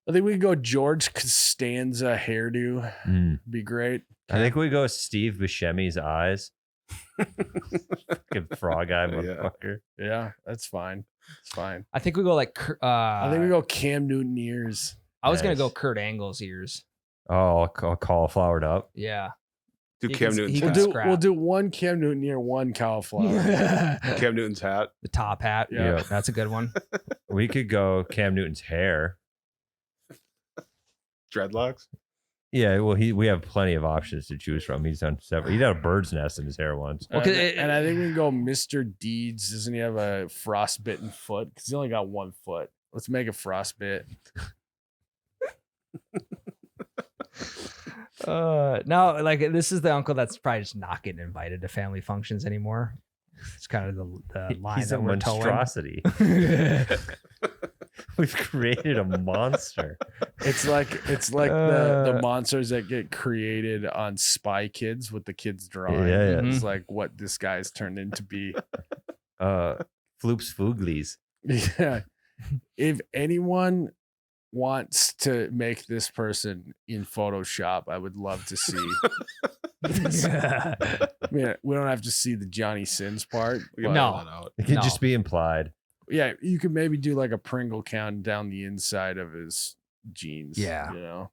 A: I think we could go George Costanza hairdo.
B: Mm.
A: Be great.
B: I think we go Steve Buscemi's eyes. Fucking frog eye motherfucker.
A: Yeah, that's fine. It's fine.
C: I think we go like
A: I think we go Cam Newton ears.
C: I was gonna
B: Nice.
C: go Kurt Angle's ears.
B: Oh, cauliflowered up.
C: Yeah.
D: Do
C: He
D: Cam
C: can-
D: Newton's
C: he
A: We'll
C: can
D: hat.
A: do we'll do one Cam Newton ear, one cauliflower.
C: The
D: Cam Newton's hat.
C: top hat.
A: Yeah.
B: Yeah.
C: That's a good one.
B: We could go Cam Newton's hair.
D: Dreadlocks.
B: Yeah, well, we have plenty of options to choose from. He's done several. He had a bird's nest in his hair once.
C: Well, 'cause it-
A: and I think we can go Mr. Deeds. Doesn't he have a frostbitten foot? Because he only got one foot. Let's make a frostbite.
C: No, like this is the uncle that's probably just not getting invited to family functions anymore. It's kind of the line
B: He's a
C: that we're towing.
B: monstrosity. We've created a monster.
A: It's like the monsters that get created on Spy Kids with the kids drawing.
B: Yeah.
A: It's like what this guy's turned into be.
B: Floops Fooglies.
A: Yeah. If anyone wants to make this person in Photoshop, I would love to see. I mean, we don't have to see the Johnny Sins part.
D: We can
C: No.
D: find that out.
B: It can
C: No.
B: just be implied.
A: Yeah, you could maybe do like a Pringle count down the inside of his jeans.
C: Yeah.
A: You know,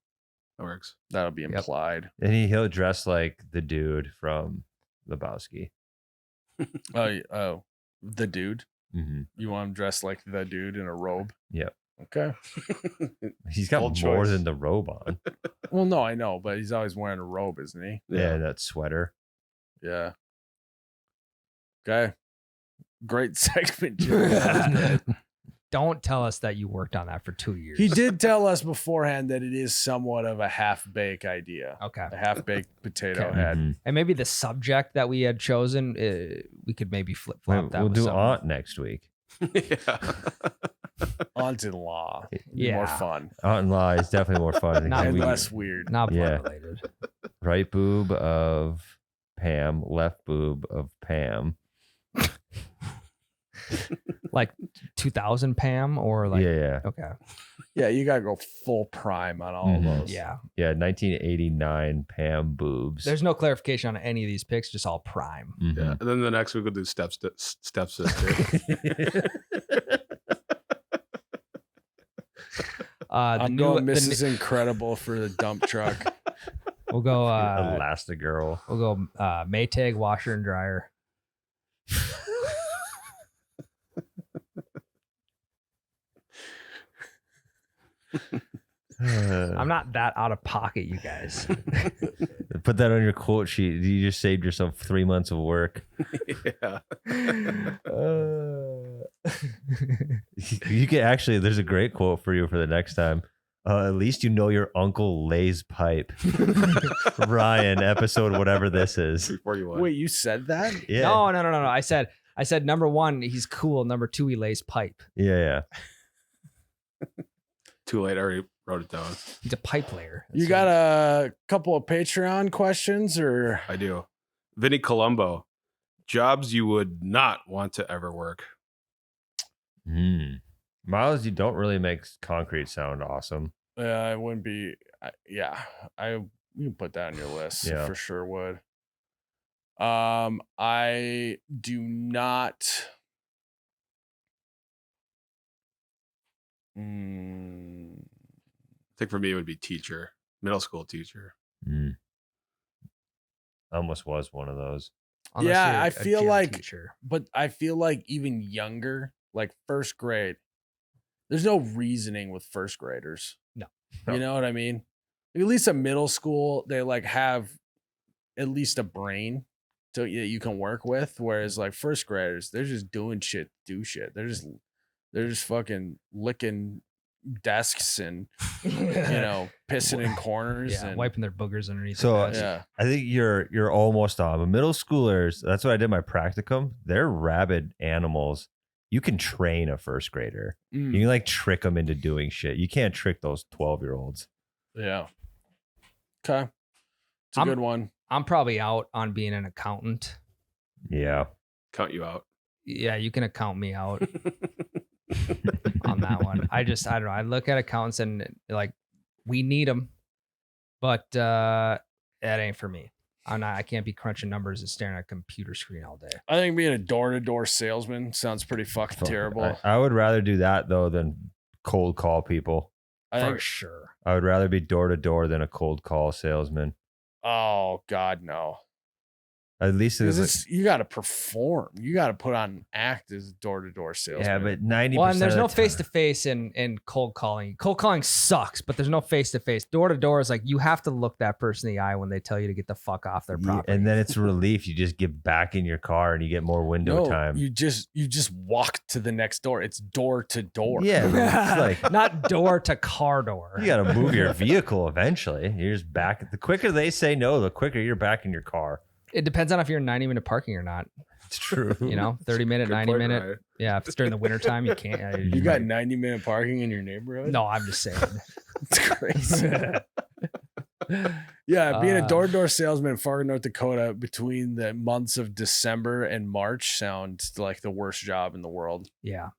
D: That works.
A: that'll be implied.
B: And he'll dress like the dude from Lebowski.
A: Oh, the dude.
B: Mm-hmm.
A: You want him dressed like the dude in a robe?
B: Yep.
A: Okay.
B: He's got
D: Bold
B: more
D: choice.
B: than the robe on.
A: Well, no, I know, but he's always wearing a robe, isn't he?
B: Yeah, that sweater.
A: Yeah. Okay. Great segment, Jim.
C: Don't tell us that you worked on that for 2 years.
A: He did tell us beforehand that it is somewhat of a half-bake idea.
C: Okay.
A: A half-baked potato
C: Okay.
A: head.
B: Mhm.
C: And maybe the subject that we had chosen, we could maybe flip flop that.
B: We'll
C: with
B: do
C: something.
B: Aunt next week.
D: Yeah.
A: Aunt-in-law.
C: Yeah.
A: More fun.
B: Aunt-in-law is definitely more fun.
C: Not
A: And
C: weird.
A: less weird.
C: Not blood
B: Yeah.
C: related.
B: Right boob of Pam, left boob of Pam.
C: Like 2000 Pam or like
B: yeah.
C: okay.
A: Yeah, you gotta go full prime on all of
B: Mhm.
A: those.
C: Yeah.
B: Yeah, 1989 Pam boobs.
C: There's no clarification on any of these picks, just all prime.
B: Mhm.
D: Yeah. And then the next week we'll do stepsister.
C: The
A: I'm
C: new,
A: going
C: the
A: Mrs. Incredible for the dump truck.
C: we'll go
B: Elastigirl.
C: we'll go Maytag washer and dryer. I'm not that out of pocket, you guys.
B: Put that on your quote sheet. You just saved yourself 3 months of work.
D: Yeah.
B: You can actually, there's a great quote for you for the next time. At least you know your uncle lays pipe. Ryan, episode whatever this is.
D: 341.
A: Wait, you said that?
B: Yeah.
C: No. I said number one, he's cool. Number two, he lays pipe.
B: Yeah.
D: Too late. I already wrote it down.
C: He's a pipe layer.
A: You got a couple of Patreon questions or
D: I do. Vinny Colombo. Jobs you would not want to ever work.
B: Miles, you don't really make concrete sound awesome.
A: it wouldn't be you can put that on your list.
B: Yeah.
A: For sure would. I do not
D: I think for me it would be teacher, middle school teacher.
B: Almost was one of those.
C: Unless
A: Yeah,
C: you're
A: I
C: a
A: feel
C: gym
A: like-
C: teacher.
A: but I feel like even younger, like first grade, there's no reasoning with first graders.
C: No.
A: You know what I mean? At least a middle school, they like have at least a brain that you can work with. Whereas like first graders, they're just doing shit, to do shit. They're just fucking licking desks and pissing in corners
C: yeah,
A: and
C: wiping their boogers underneath.
B: So,
C: their desk.
A: yeah.
B: I think you're almost on. But middle schoolers, that's what I did my practicum. They're rabid animals. You can train a first grader.
A: Mm,
B: You can like trick them into doing shit. You can't trick those 12-year-olds.
A: yeah. Okay. It's a
C: I'm-
A: good one.
C: I'm probably out on being an accountant.
B: Yeah.
D: Count you out.
C: Yeah, you can account me out on that one. I don't know. I look at accountants and like we need them, but that ain't for me. I can't be crunching numbers and staring at a computer screen all day.
A: I think being a door-to-door salesman sounds pretty fucking terrible.
B: I would rather do that though than cold call people.
A: I
C: For
A: think,
C: sure.
B: I would rather be door to door than a cold call salesman.
A: oh God, no.
B: At least
A: Because
B: it's
A: you got to perform. You got to put on an act as a door-to-door salesman.
B: yeah, but 90%.
C: Well, and there's no
B: of the time-
C: face to face in cold calling. Cold calling sucks, but there's no face to face. Door to door is like you have to look that person in the eye when they tell you to get the fuck off their
B: Yeah,
C: property.
B: and then it's a relief. You just get back in your car and you get more window
A: no,
B: time.
A: you just walk to the next door. It's door to door.
B: Yeah, but it's like
C: not door to car door.
B: you got to move your vehicle eventually. You're just back. The quicker they say no, the quicker you're back in your car.
C: It depends on if you're in 90-minute parking or not.
B: It's true.
C: 30-minute,
D: Good
C: 90-minute.
D: point, Ryan.
C: Yeah, if it's during the wintertime, you can't.
A: You got 90-minute parking in your neighborhood?
C: No, I'm just saying.
A: It's crazy. Yeah, being a
C: Uh,
A: door-to-door salesman in Fargo, North Dakota between the months of December and March sounds like the worst job in the world.
C: Yeah.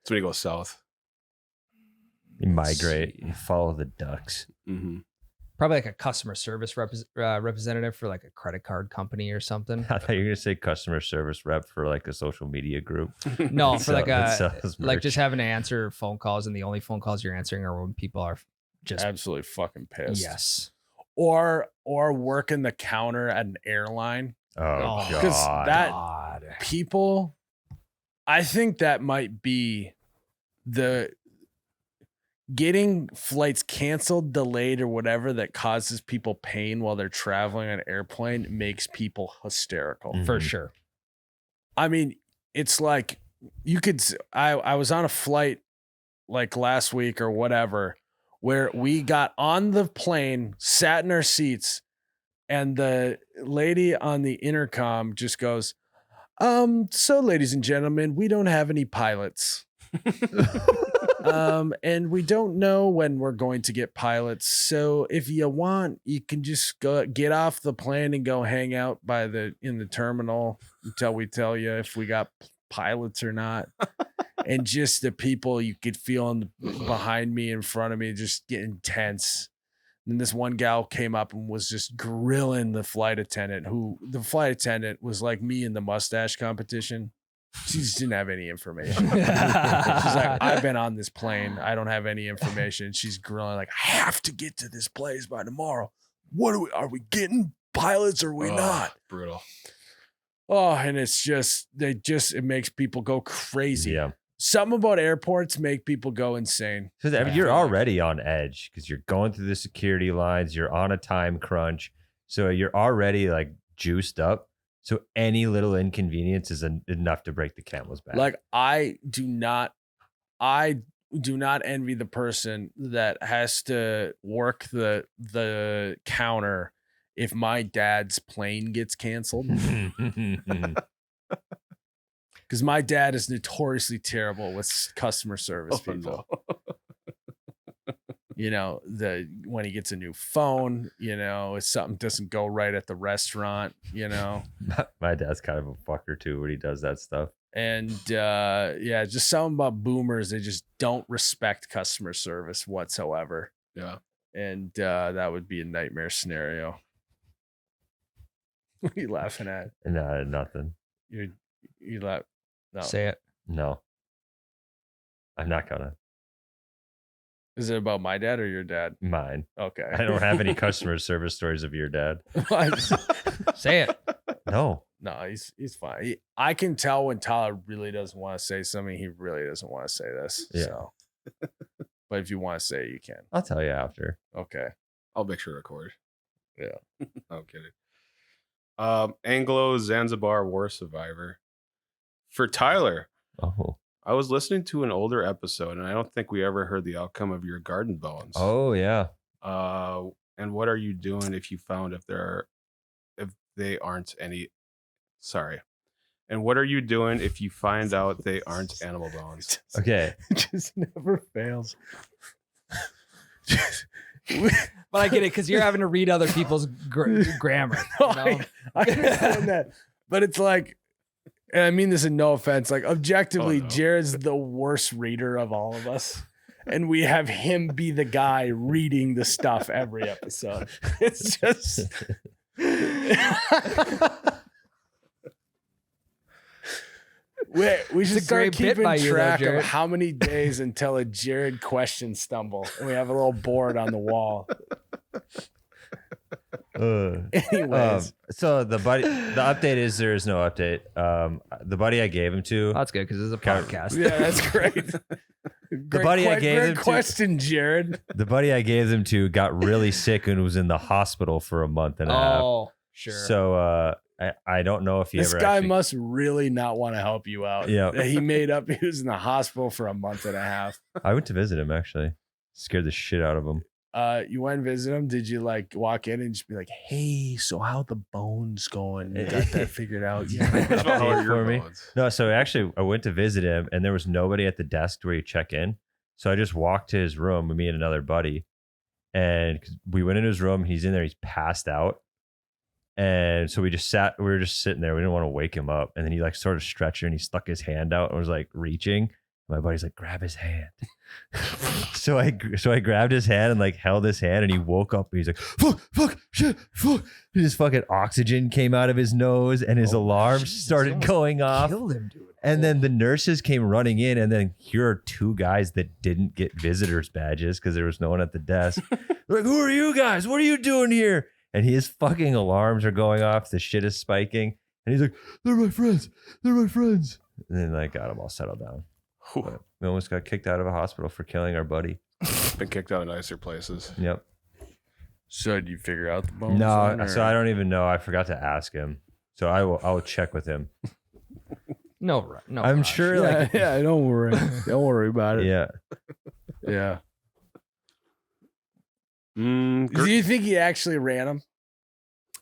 D: That's when you go south.
B: You migrate. You follow the ducks.
D: Mm-hmm.
C: Probably like a customer service representative for like a credit card company or something.
B: I thought you were gonna say customer service rep for like a social media group.
C: No,
B: That
C: for like
B: sell- that
C: a
B: sells
C: like
B: merch.
C: just having to answer phone calls, and the only phone calls you're answering are when people are just
A: Absolutely fucking pissed.
C: yes.
A: Or working the counter at an airline.
B: Oh,
A: Because
B: God.
C: God.
A: People, I think that might be the getting flights canceled, delayed, or whatever that causes people pain while they're traveling on an airplane makes people hysterical.
B: Mhm.
C: For sure.
A: I mean, it's like you could. I was on a flight like last week or whatever, where we got on the plane, sat in our seats, and the lady on the intercom just goes, so ladies and gentlemen, we don't have any pilots. And we don't know when we're going to get pilots. So if you want, you can just go get off the plane and go hang out in the terminal until we tell you if we got pilots or not. And just the people you could feel behind me, in front of me, just getting tense. And this one gal came up and was just grilling the flight attendant, who the flight attendant was like me in the mustache competition. She just didn't have any information. She's like, I've been on this plane. I don't have any information. She's grilling like, I have to get to this place by tomorrow. What are we getting pilots or are we not?
D: Brutal.
A: Oh, and it's just, it makes people go crazy.
B: Yeah.
A: Something about airports make people go insane.
B: Because I mean,
A: I
B: you're
A: feel like-
B: already on edge because you're going through the security lines. You're on a time crunch. So you're already like juiced up. So any little inconvenience is enough to break the camel's back.
A: Like I do not envy the person that has to work the counter if my dad's plane gets canceled. Because my dad is notoriously terrible with customer service people. When he gets a new phone, if something doesn't go right at the restaurant,
B: My dad's kind of a fucker too when he does that stuff.
A: and just something about boomers. They just don't respect customer service whatsoever.
D: Yeah.
A: And that would be a nightmare scenario. What are you laughing at?
B: No, nothing.
A: You laugh. No.
C: Say it.
B: No. I'm not gonna.
A: Is it about my dad or your dad?
B: Mine.
A: Okay.
B: I don't have any customer service stories of your dad.
C: Say it.
B: No.
A: No, he's fine. I can tell when Tyler really doesn't want to say something. He really doesn't want to say this.
B: Yeah.
A: So. But if you want to say it, you can.
B: I'll tell you after.
A: Okay.
D: I'll make sure to record.
A: Yeah.
D: I'm kidding. Anglo Zanzibar War Survivor. For Tyler,
B: Oh.
D: I was listening to an older episode, and I don't think we ever heard the outcome of your garden bones.
B: Oh yeah.
D: And what are you doing if you found if they aren't any? Sorry. And what are you doing if you find out they aren't animal bones?
B: Okay.
A: It just never fails.
C: But I get it because you're having to read other people's grammar.
A: No,
C: You know?
A: I understand that. But it's like, and I mean this in no offense, like objectively,
D: Oh, no.
A: Jared's the worst reader of all of us. And we have him be the guy reading the stuff every episode. It's just we should
C: It's a great
A: start
C: bit
A: keeping
C: by you, though,
A: track of
C: Jared.
A: how many days until a Jared question stumble. And we have a little board on the wall. Anyways.
B: So the update is there is no update. The buddy I gave him to,
C: That's good because this is a
B: Kind of-
C: podcast.
A: Yeah, that's great. Great
B: buddy I gave
A: great
B: him to-
A: question, Jared.
B: the buddy I gave them to got really sick and was in the hospital for a month and a half.
C: Oh, sure.
B: So I don't know if he
A: This
B: ever
A: guy
B: actually,
A: must really not want to help you out.
B: Yeah.
A: He made up he was in the hospital for a month and a half.
B: I went to visit him actually. Scared the shit out of him.
A: you went and visit him. Did you like walk in and just be like, "Hey, so how the bones going? You got that figured out?" Yeah.
D: How are
B: For
D: your
B: me?
D: bones?
B: No, so actually, I went to visit him, and there was nobody at the desk where you check in. So I just walked to his room with me and another buddy, and we went into his room. He's in there. He's passed out, and so we just sat. We were just sitting there. We didn't want to wake him up, and then he like sort of stretched, and he stuck his hand out and was like reaching. My buddy's like, grab his hand. so I grabbed his hand and like held his hand, and he woke up and he's like, fuck, shit, fuck. His fucking oxygen came out of his nose, and his alarms started going off.
C: Killed him, dude.
B: And then the nurses came running in, and then here are two guys that didn't get visitors badges because there was no one at the desk. They're like, who are you guys? What are you doing here? And his fucking alarms are going off. The shit is spiking. And he's like, they're my friends. They're my friends. And then I got him all settled down. But we almost got kicked out of a hospital for killing our buddy.
D: Been kicked out of nicer places.
B: Yep.
A: So did you figure out the bones?
B: No,
A: then, or-
B: so I don't even know. I forgot to ask him. So I will check with him.
C: No,
B: I'm
C: rush.
B: sure
A: Yeah,
B: like
A: yeah. Don't worry. Don't worry about it.
B: yeah.
A: Yeah.
D: Mm,
A: Do you think he actually ran them?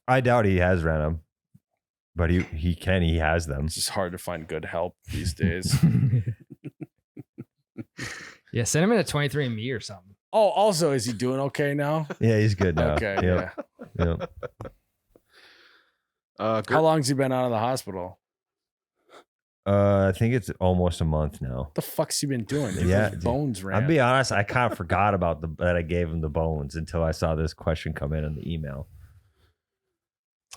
B: I doubt he has ran them. But he has them.
A: It's just hard to find good help these days.
C: Yeah, send him in a 23andMe or something.
A: Oh, also, is he doing okay now?
B: Yeah, he's good now.
A: Okay.
B: Yep.
A: Yeah.
B: Yep.
A: How long's he been out of the hospital?
B: I think it's almost a month now.
A: What the fuck's he been doing? If
B: Yeah,
A: his bones ran.
B: I'll be honest, I kind of forgot about that I gave him the bones until I saw this question come in the email.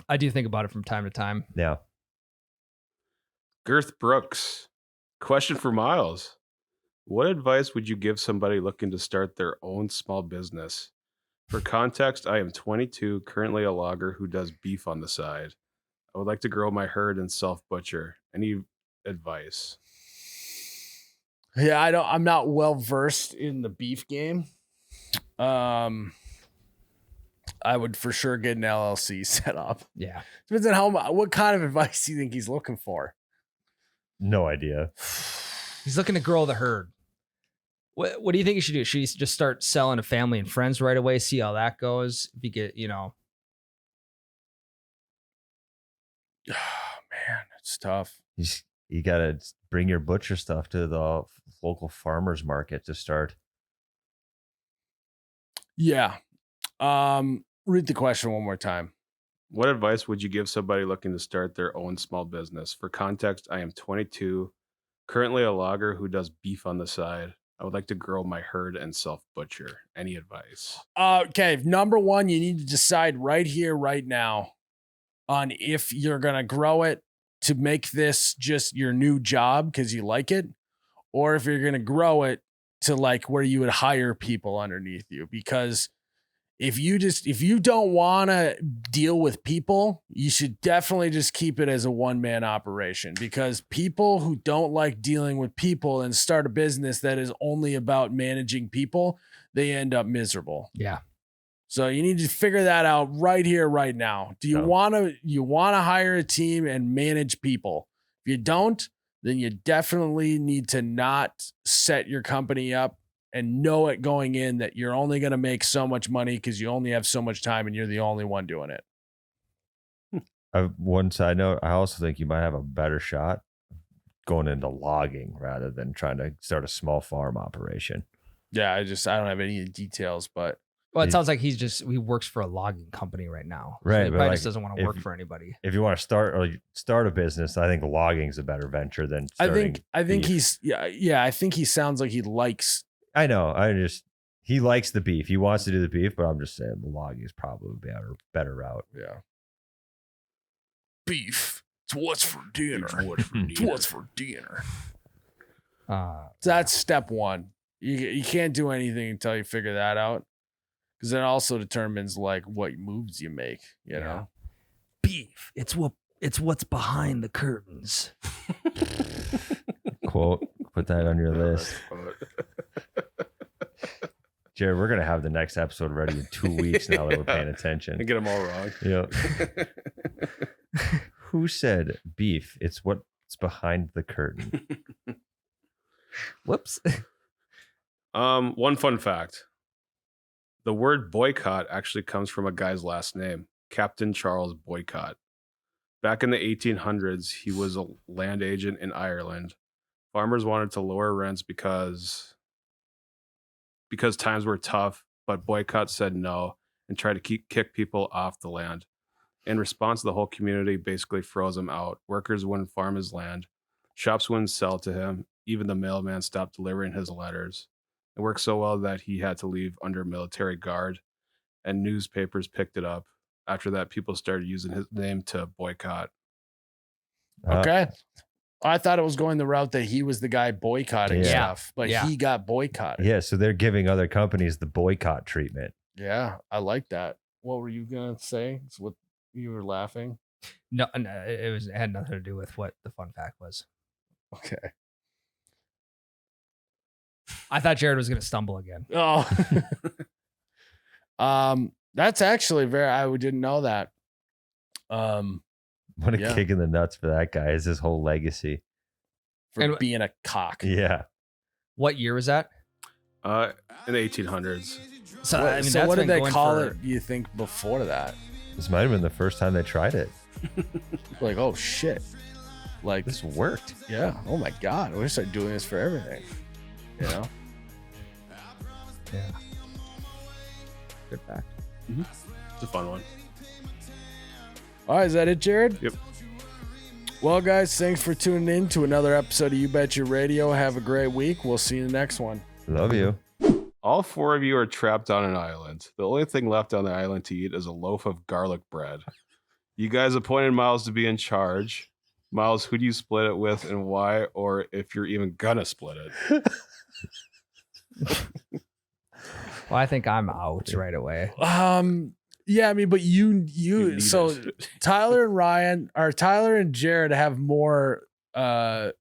C: I do think about it from time to time.
B: Yeah.
D: Girth Brooks. Question for Miles. What advice would you give somebody looking to start their own small business? For context, I am 22, currently a logger who does beef on the side. I would like to grow my herd and self-butcher. Any advice?
A: Yeah, I'm not well versed in the beef game. I would for sure get an LLC set up.
C: Yeah.
A: Depends on what kind of advice do you think he's looking for?
B: No idea.
C: He's looking to grow the herd. What do you think he should do? Should he just start selling to family and friends right away? See how that goes? If you get,
A: Man, it's tough.
B: You got to bring your butcher stuff to the local farmers market to start.
A: Yeah. Read the question one more time.
D: What advice would you give somebody looking to start their own small business? For context, I am 22, currently a logger who does beef on the side. I would like to grow my herd and self-butcher. Any advice?
A: Okay, number one, you need to decide right here, right now, on if you're going to grow it to make this just your new job because you like it, or if you're going to grow it to like where you would hire people underneath you. Because if you don't want to deal with people, you should definitely just keep it as a one-man operation, because people who don't like dealing with people and start a business that is only about managing people, they end up miserable.
C: yeah.
A: So you need to figure that out right here, right now. Do you
B: No.
A: want to hire a team and manage people? If you don't, then you definitely need to not set your company up and know it going in that you're only going to make so much money because you only have so much time and you're the only one doing it.
B: One side note, I also think you might have a better shot going into logging rather than trying to start a small farm operation.
A: Yeah, I don't have any details, but
C: Well, it sounds like he works for a logging company right now. So
B: Right,
C: he
B: but
C: probably
B: like,
C: just doesn't want to
B: if-
C: work for anybody.
B: If you want to start a business, I think logging's a better venture than
A: I
B: starting
A: think
B: beef.
A: I think he sounds like he likes.
B: I know. He likes the beef. He wants to do the beef, but I'm just saying the logging is probably a better route.
A: Yeah. Beef. It's what's for dinner.
B: It's
A: What's for dinner.
C: Uh,
A: So that's step one. You can't do anything until you figure that out, because that also determines like what moves you make. You know.
C: beef. It's what's behind the curtains.
B: Quote. Put that on your list. Jared, we're going to have the next episode ready in 2 weeks now that we're paying
D: And
B: attention.
D: get them all wrong.
B: Yep. Who said beef? It's what's behind the curtain.
C: Whoops.
D: One fun fact. The word boycott actually comes from a guy's last name, Captain Charles Boycott. Back in the 1800s, he was a land agent in Ireland. Farmers wanted to lower rents because times were tough, but Boycott said no and tried to kick people off the land. In response, the whole community basically froze him out. Workers wouldn't farm his land. Shops wouldn't sell to him. Even the mailman stopped delivering his letters. It worked so well that he had to leave under military guard, and newspapers picked it up. After that, people started using his name to boycott.
A: Okay. I thought it was going the route that he was the guy boycotting
B: Yeah.
A: stuff, but
C: Yeah.
A: he got boycotted.
B: Yeah, so they're giving other companies the boycott treatment.
A: Yeah, I like that. What were you gonna say? It's what you were laughing.
C: No, it had nothing to do with what the fun fact was.
A: Okay.
C: I thought Jared was going to stumble again.
A: Oh. That's actually I didn't know that.
B: What a
A: Yeah.
B: kick in the nuts for that guy is his whole legacy.
A: For
C: And-
A: being a cock.
B: Yeah.
C: What year was that?
D: In the 1800s.
C: So,
A: What,
C: I mean,
A: so
C: that's
A: what did
C: been
A: they
C: going
A: call
C: for-
A: it, you think, before that?
B: This might have been the first time they tried it.
A: Like, oh shit. Like,
B: This worked.
A: yeah. Oh my God. We start doing this for everything. You know?
C: Yeah. Good fact.
D: It's a fun one.
A: All right, is that it, Jared?
D: Yep.
A: Well, guys, thanks for tuning in to another episode of You Bet Your Radio. Have a great week. We'll see you in the next one.
B: Love you.
D: All four of you are trapped on an island. The only thing left on the island to eat is a loaf of garlic bread. You guys appointed Miles to be in charge. Miles, who do you split it with and why, or if you're even gonna split it?
C: Well, I think I'm out right away.
A: Yeah, I mean, but you
D: need
A: so
D: it.
A: Tyler and Jared have more they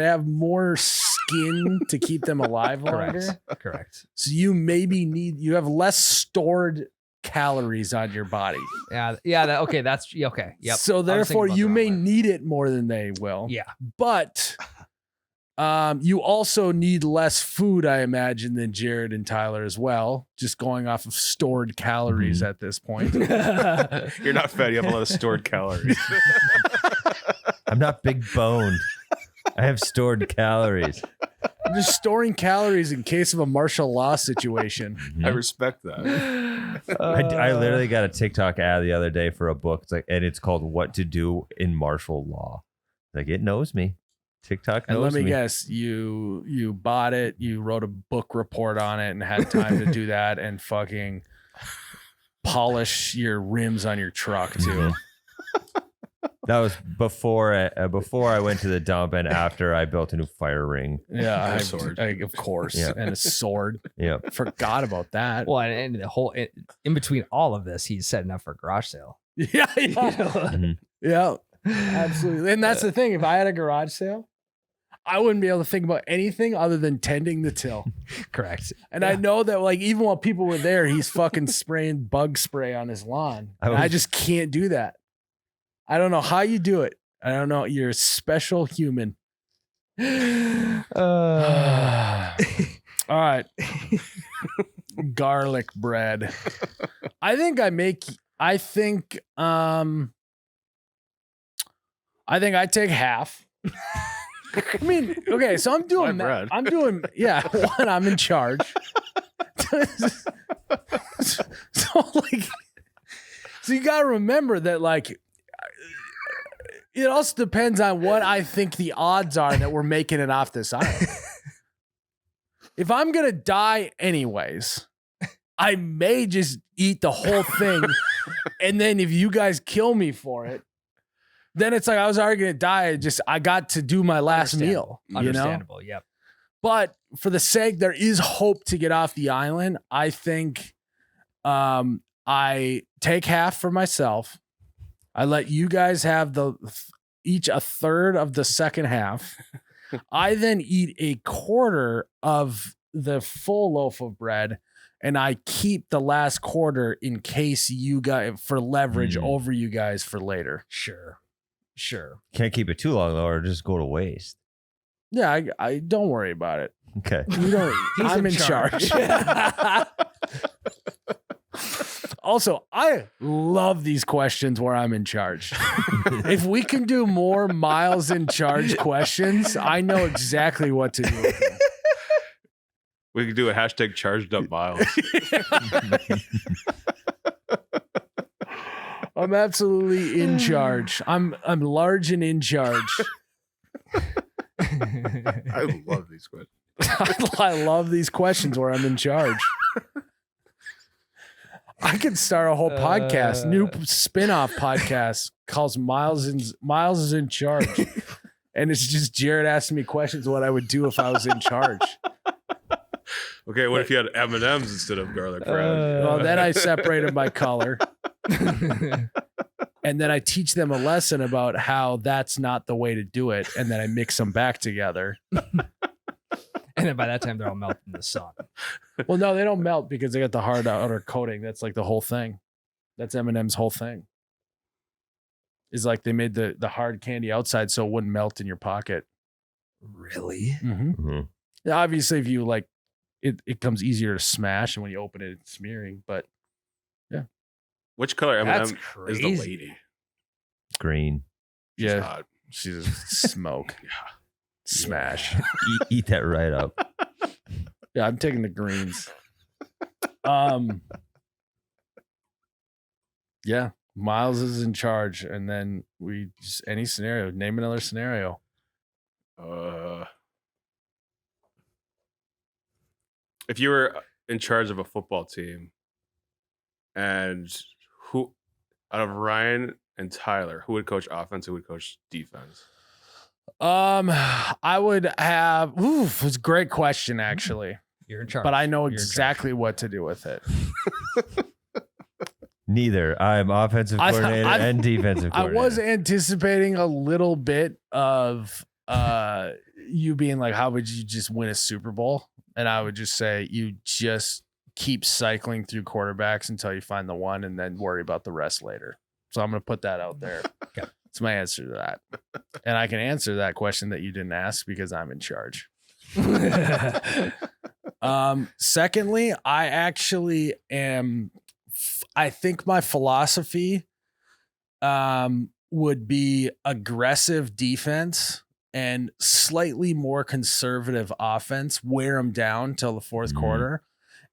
A: have more skin to keep them alive longer.
C: Correct.
A: So you have less stored calories on your body.
C: Yeah. Okay. That's okay. Yep.
A: So
C: I was thinking
A: therefore
C: about
A: you
C: the wrong
A: may
C: way.
A: need it more than they will.
C: Yeah.
A: But you also need less food, I imagine, than Jared and Tyler as well. Just going off of stored calories at this point.
D: You're not fat. You have a lot of stored calories.
B: I'm not big boned. I have stored calories.
A: I'm just storing calories in case of a martial law situation.
D: I respect that.
B: I literally got a TikTok ad the other day for a book. It's like, and it's called "What to Do in Martial Law." Like, it knows me. TikTok knows
A: And let me
B: me.
A: guess, you bought it, you wrote a book report on it, and had time to do that and fucking polish your rims on your truck too.
B: That was before I went to the dump and after I built a new fire ring.
A: Yeah,
D: And a sword.
A: of course,
B: Yeah.
A: and a sword.
B: Yep.
A: Forgot about that.
C: Well, and the whole in between all of this, he's setting up for a garage sale.
A: Yeah,
B: Mhm.
A: yeah, absolutely. And that's the thing. If I had a garage sale, I wouldn't be able to think about anything other than tending the till.
C: Correct.
A: And I know that, like, even while people were there, he's fucking spraying bug spray on his lawn. I just can't do that. I don't know how you do it. I don't know. You're a special human. All right. Garlic bread. I think I take half. I mean, okay, so I'm doing
D: Why bread?
A: yeah, one, I'm in charge. So you gotta remember that, like, it also depends on what I think the odds are that we're making it off this island. If I'm gonna die anyways, I may just eat the whole thing, and then if you guys kill me for it, then it's like I was already gonna die. I got to do my last meal. You know?
C: Understandable. Yep.
A: But for the sake, there is hope to get off the island. I think I take half for myself. I let you guys have each a third of the second half. I then eat a quarter of the full loaf of bread, and I keep the last quarter in case you guys, for leverage over you guys for later.
C: Sure.
B: Can't keep it too long though, or just go to waste.
A: Yeah, I don't worry about it.
B: Okay.
A: You don't.
C: He's
A: I'm
C: in
A: in charge. Also, I love these questions where I'm in charge. If we can do more Miles in charge questions, I know exactly what to do with them.
D: We could do a hashtag charged up Miles.
A: I'm absolutely in charge. I'm large and in charge.
D: I love these questions.
A: I love these questions where I'm in charge. I could start a whole podcast, new spin-off podcast calls Miles is in charge. And it's just Jared asking me questions what I would do if I was in charge.
D: Okay, what if you had M&Ms instead of garlic bread?
A: Well, then I separate them by color. And then I teach them a lesson about how that's not the way to do it. And then I mix them back together.
C: And then by that time, they're all melting in the sun.
A: Well, no, they don't melt because they got the hard outer coating. That's like the whole thing. That's M&M's whole thing. Is like they made the hard candy outside so it wouldn't melt in your pocket.
C: Really?
A: Mm-hmm. Obviously, if you like, it comes easier to smash, and when you open it, it's smearing. But yeah,
D: Which color M&M
C: That's
D: is
C: crazy.
D: the lady?
B: Green.
D: She's
A: yeah,
D: hot.
A: she's a smoke,
D: Yeah.
A: smash.
B: Eat that right up.
A: Yeah, I'm taking the greens. Yeah, Miles is in charge, and then we just any scenario. Name another scenario.
D: If you were in charge of a football team, and who out of Ryan and Tyler, who would coach offense, who would coach defense?
A: I would have. Oof, it's a great question, actually.
C: You're in charge.
A: But I know
C: You're in charge.
A: exactly what to do with it.
B: Neither. I'm offensive
A: I-
B: coordinator
A: I-
B: and defensive
A: I
B: coordinator.
A: was anticipating a little bit of you being like, how would you just win a Super Bowl? And I would just say you just keep cycling through quarterbacks until you find the one and then worry about the rest later. So I'm going to put that out there.
C: Okay.
A: It's my answer to that. And I can answer that question that you didn't ask because I'm in charge. Secondly, I actually am, I think my philosophy would be aggressive defense and slightly more conservative offense, wear them down till the fourth quarter.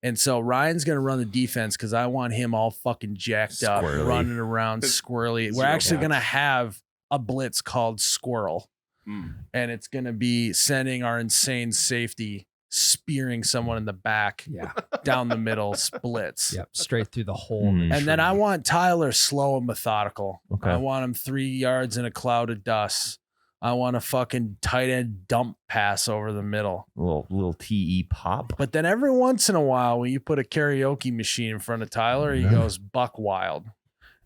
A: And so Ryan's going to run the defense because I want him all fucking jacked up,
B: Squirrely.
A: running around squirrely. We're actually going to have a blitz called Squirrel. And it's going to be sending our insane safety, spearing someone in the back,
C: Yeah.
A: down the middle, splits.
C: Yep. Straight through the hole. in the
A: And then
C: tree.
A: I want Tyler slow and methodical.
B: Okay.
A: I want him 3 yards in a cloud of dust. I want a fucking tight end dump pass over the middle.
B: little TE pop.
A: But then every once in a while, when you put a karaoke machine in front of Tyler, he goes buck wild.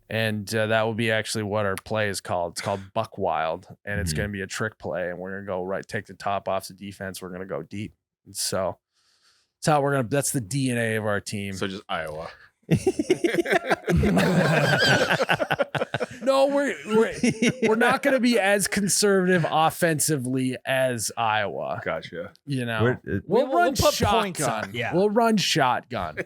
A: And that will be actually what our play is called. It's called Buck Wild. And it's going to be a trick play. And we're going to go right, take the top off the defense. We're going to go deep. And so that's how we're going to, that's the DNA of our team.
D: So just Iowa.
A: No, we're not going to be as conservative offensively as Iowa.
D: Gotcha.
A: You know,
B: We're-
A: we'll
C: We'll
A: run
C: put points
A: shotgun.
C: up, yeah.
A: We'll run shotgun.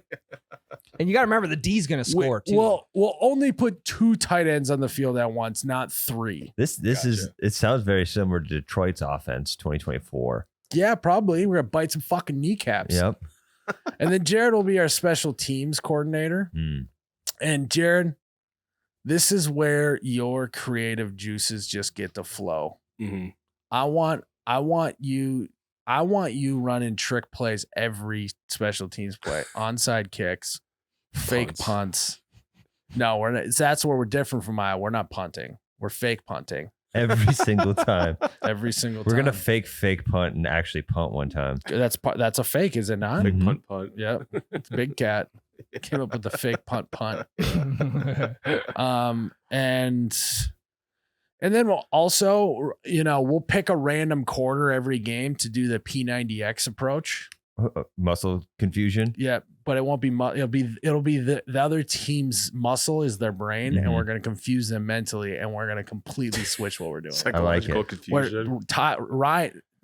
C: And you got to remember the D's going to score too.
A: We'll only put 2 tight ends on the field at once, not 3.
B: This is, it sounds very similar to Detroit's offense 2024.
A: Yeah, probably. We're gonna bite some fucking kneecaps.
B: Yep.
A: And then Jared will be our special teams coordinator. And Jared, this is where your creative juices just get to flow.
D: Mm-hmm.
A: I want you running trick plays every special teams play. Onside kicks, fake punts. No, we're not, that's where we're different from Iowa. We're not punting. We're fake punting
B: Every single time.
A: every single
B: We're
A: time.
B: going to fake punt and actually punt one time.
A: That's a fake, is it not?
D: Big
B: Mhm.
D: punt.
A: Yeah. It's Big Cat came up with the fake punt. And then we'll also, we'll pick a random quarter every game to do the P90X approach.
B: Muscle confusion.
A: Yeah, but it won't be it'll be the other team's muscle is their brain, and
B: Mhm.
A: we're going to confuse them mentally, and we're going to completely switch what we're doing.
B: I like
D: Psychological
B: it.
D: confusion.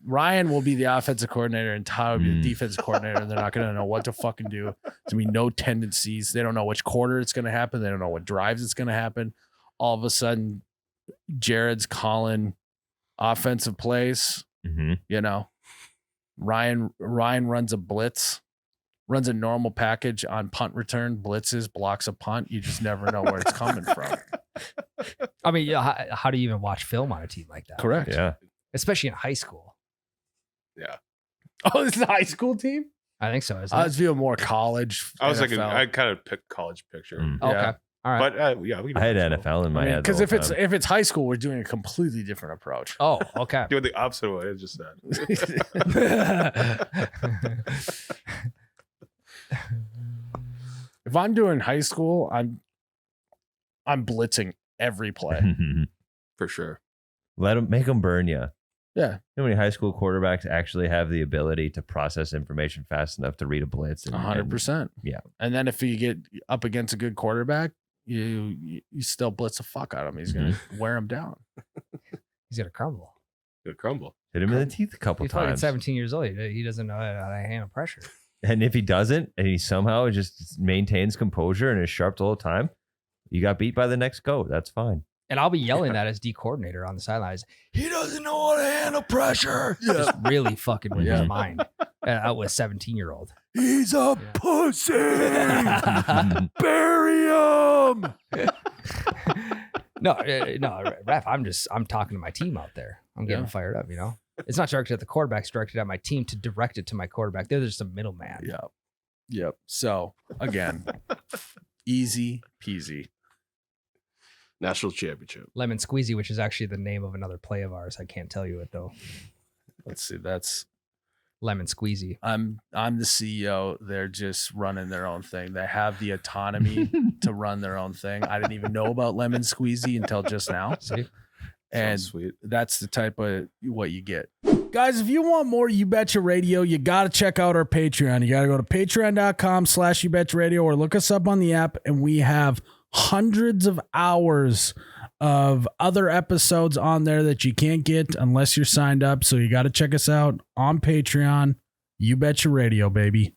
A: Ryan will be the offensive coordinator and Tyler will be the defensive coordinator. And they're not going to know what to fucking do. There's going to be no tendencies. They don't know which quarter it's going to happen. They don't know what drives it's going to happen. All of a sudden, Jared's calling offensive plays. You know, Ryan runs a blitz, runs a normal package on punt return, blitzes, blocks a punt. You just never know where it's coming from.
C: I mean, how do you even watch film on a team like that?
A: Correct.
B: Yeah.
C: Especially in high school.
D: Yeah.
A: Oh, this is a high school team?
C: I think so.
A: I was feeling more college.
D: I was
A: NFL.
D: thinking, I kind of picked college picture.
C: Okay.
A: Yeah.
C: All right.
D: But yeah, we can
B: I had
D: do
B: NFL in my head.
A: Because
B: the
A: if
B: whole
A: it's
B: time.
A: if it's high school, we're doing a completely different approach.
C: Oh, okay.
D: doing the opposite of what I just said.
A: If I'm doing high school, I'm blitzing every play.
D: For sure.
B: Make them burn you.
A: Yeah.
B: You know how many high school quarterbacks actually have the ability to process information fast enough to read a blitz?
A: 100%.
B: Yeah.
A: And then if you get up against a good quarterback, you still blitz the fuck out of him. He's gonna wear him down.
C: He's gonna crumble.
D: It'll crumble.
B: Hit him in the teeth a couple
C: He's fucking
B: times.
C: 17 years old. He doesn't know how to handle pressure.
B: And if he doesn't, and he somehow just maintains composure and is sharp the whole time, you got beat by the next goat. That's fine.
C: And I'll be yelling that as D coordinator on the sidelines. He doesn't know how to handle pressure. Just really fucking with his mind. Out with 17-year-old.
A: He's a pussy. Bury him.
C: No, ref. I'm talking to my team out there. I'm getting fired up. You know, it's not directed at the quarterback. It's directed at my team to direct it to my quarterback. They're just a middleman.
A: Yep. So again, easy peasy.
D: National championship.
C: Lemon Squeezy, which is actually the name of another play of ours. I can't tell you it though.
A: Let's see. That's
C: Lemon Squeezy.
A: I'm the CEO. They're just running their own thing. They have the autonomy to run their own thing. I didn't even know about Lemon Squeezy until just now.
C: See?
A: And
D: Sounds sweet.
A: that's the type of what you get. Guys, if you want more You Betcha Radio, you got to check out our Patreon. You got to go to patreon.com/YouBetchaRadio or look us up on the app, and we have hundreds of hours of other episodes on there that you can't get unless you're signed up. So you got to check us out on Patreon. You Betcha Radio, baby.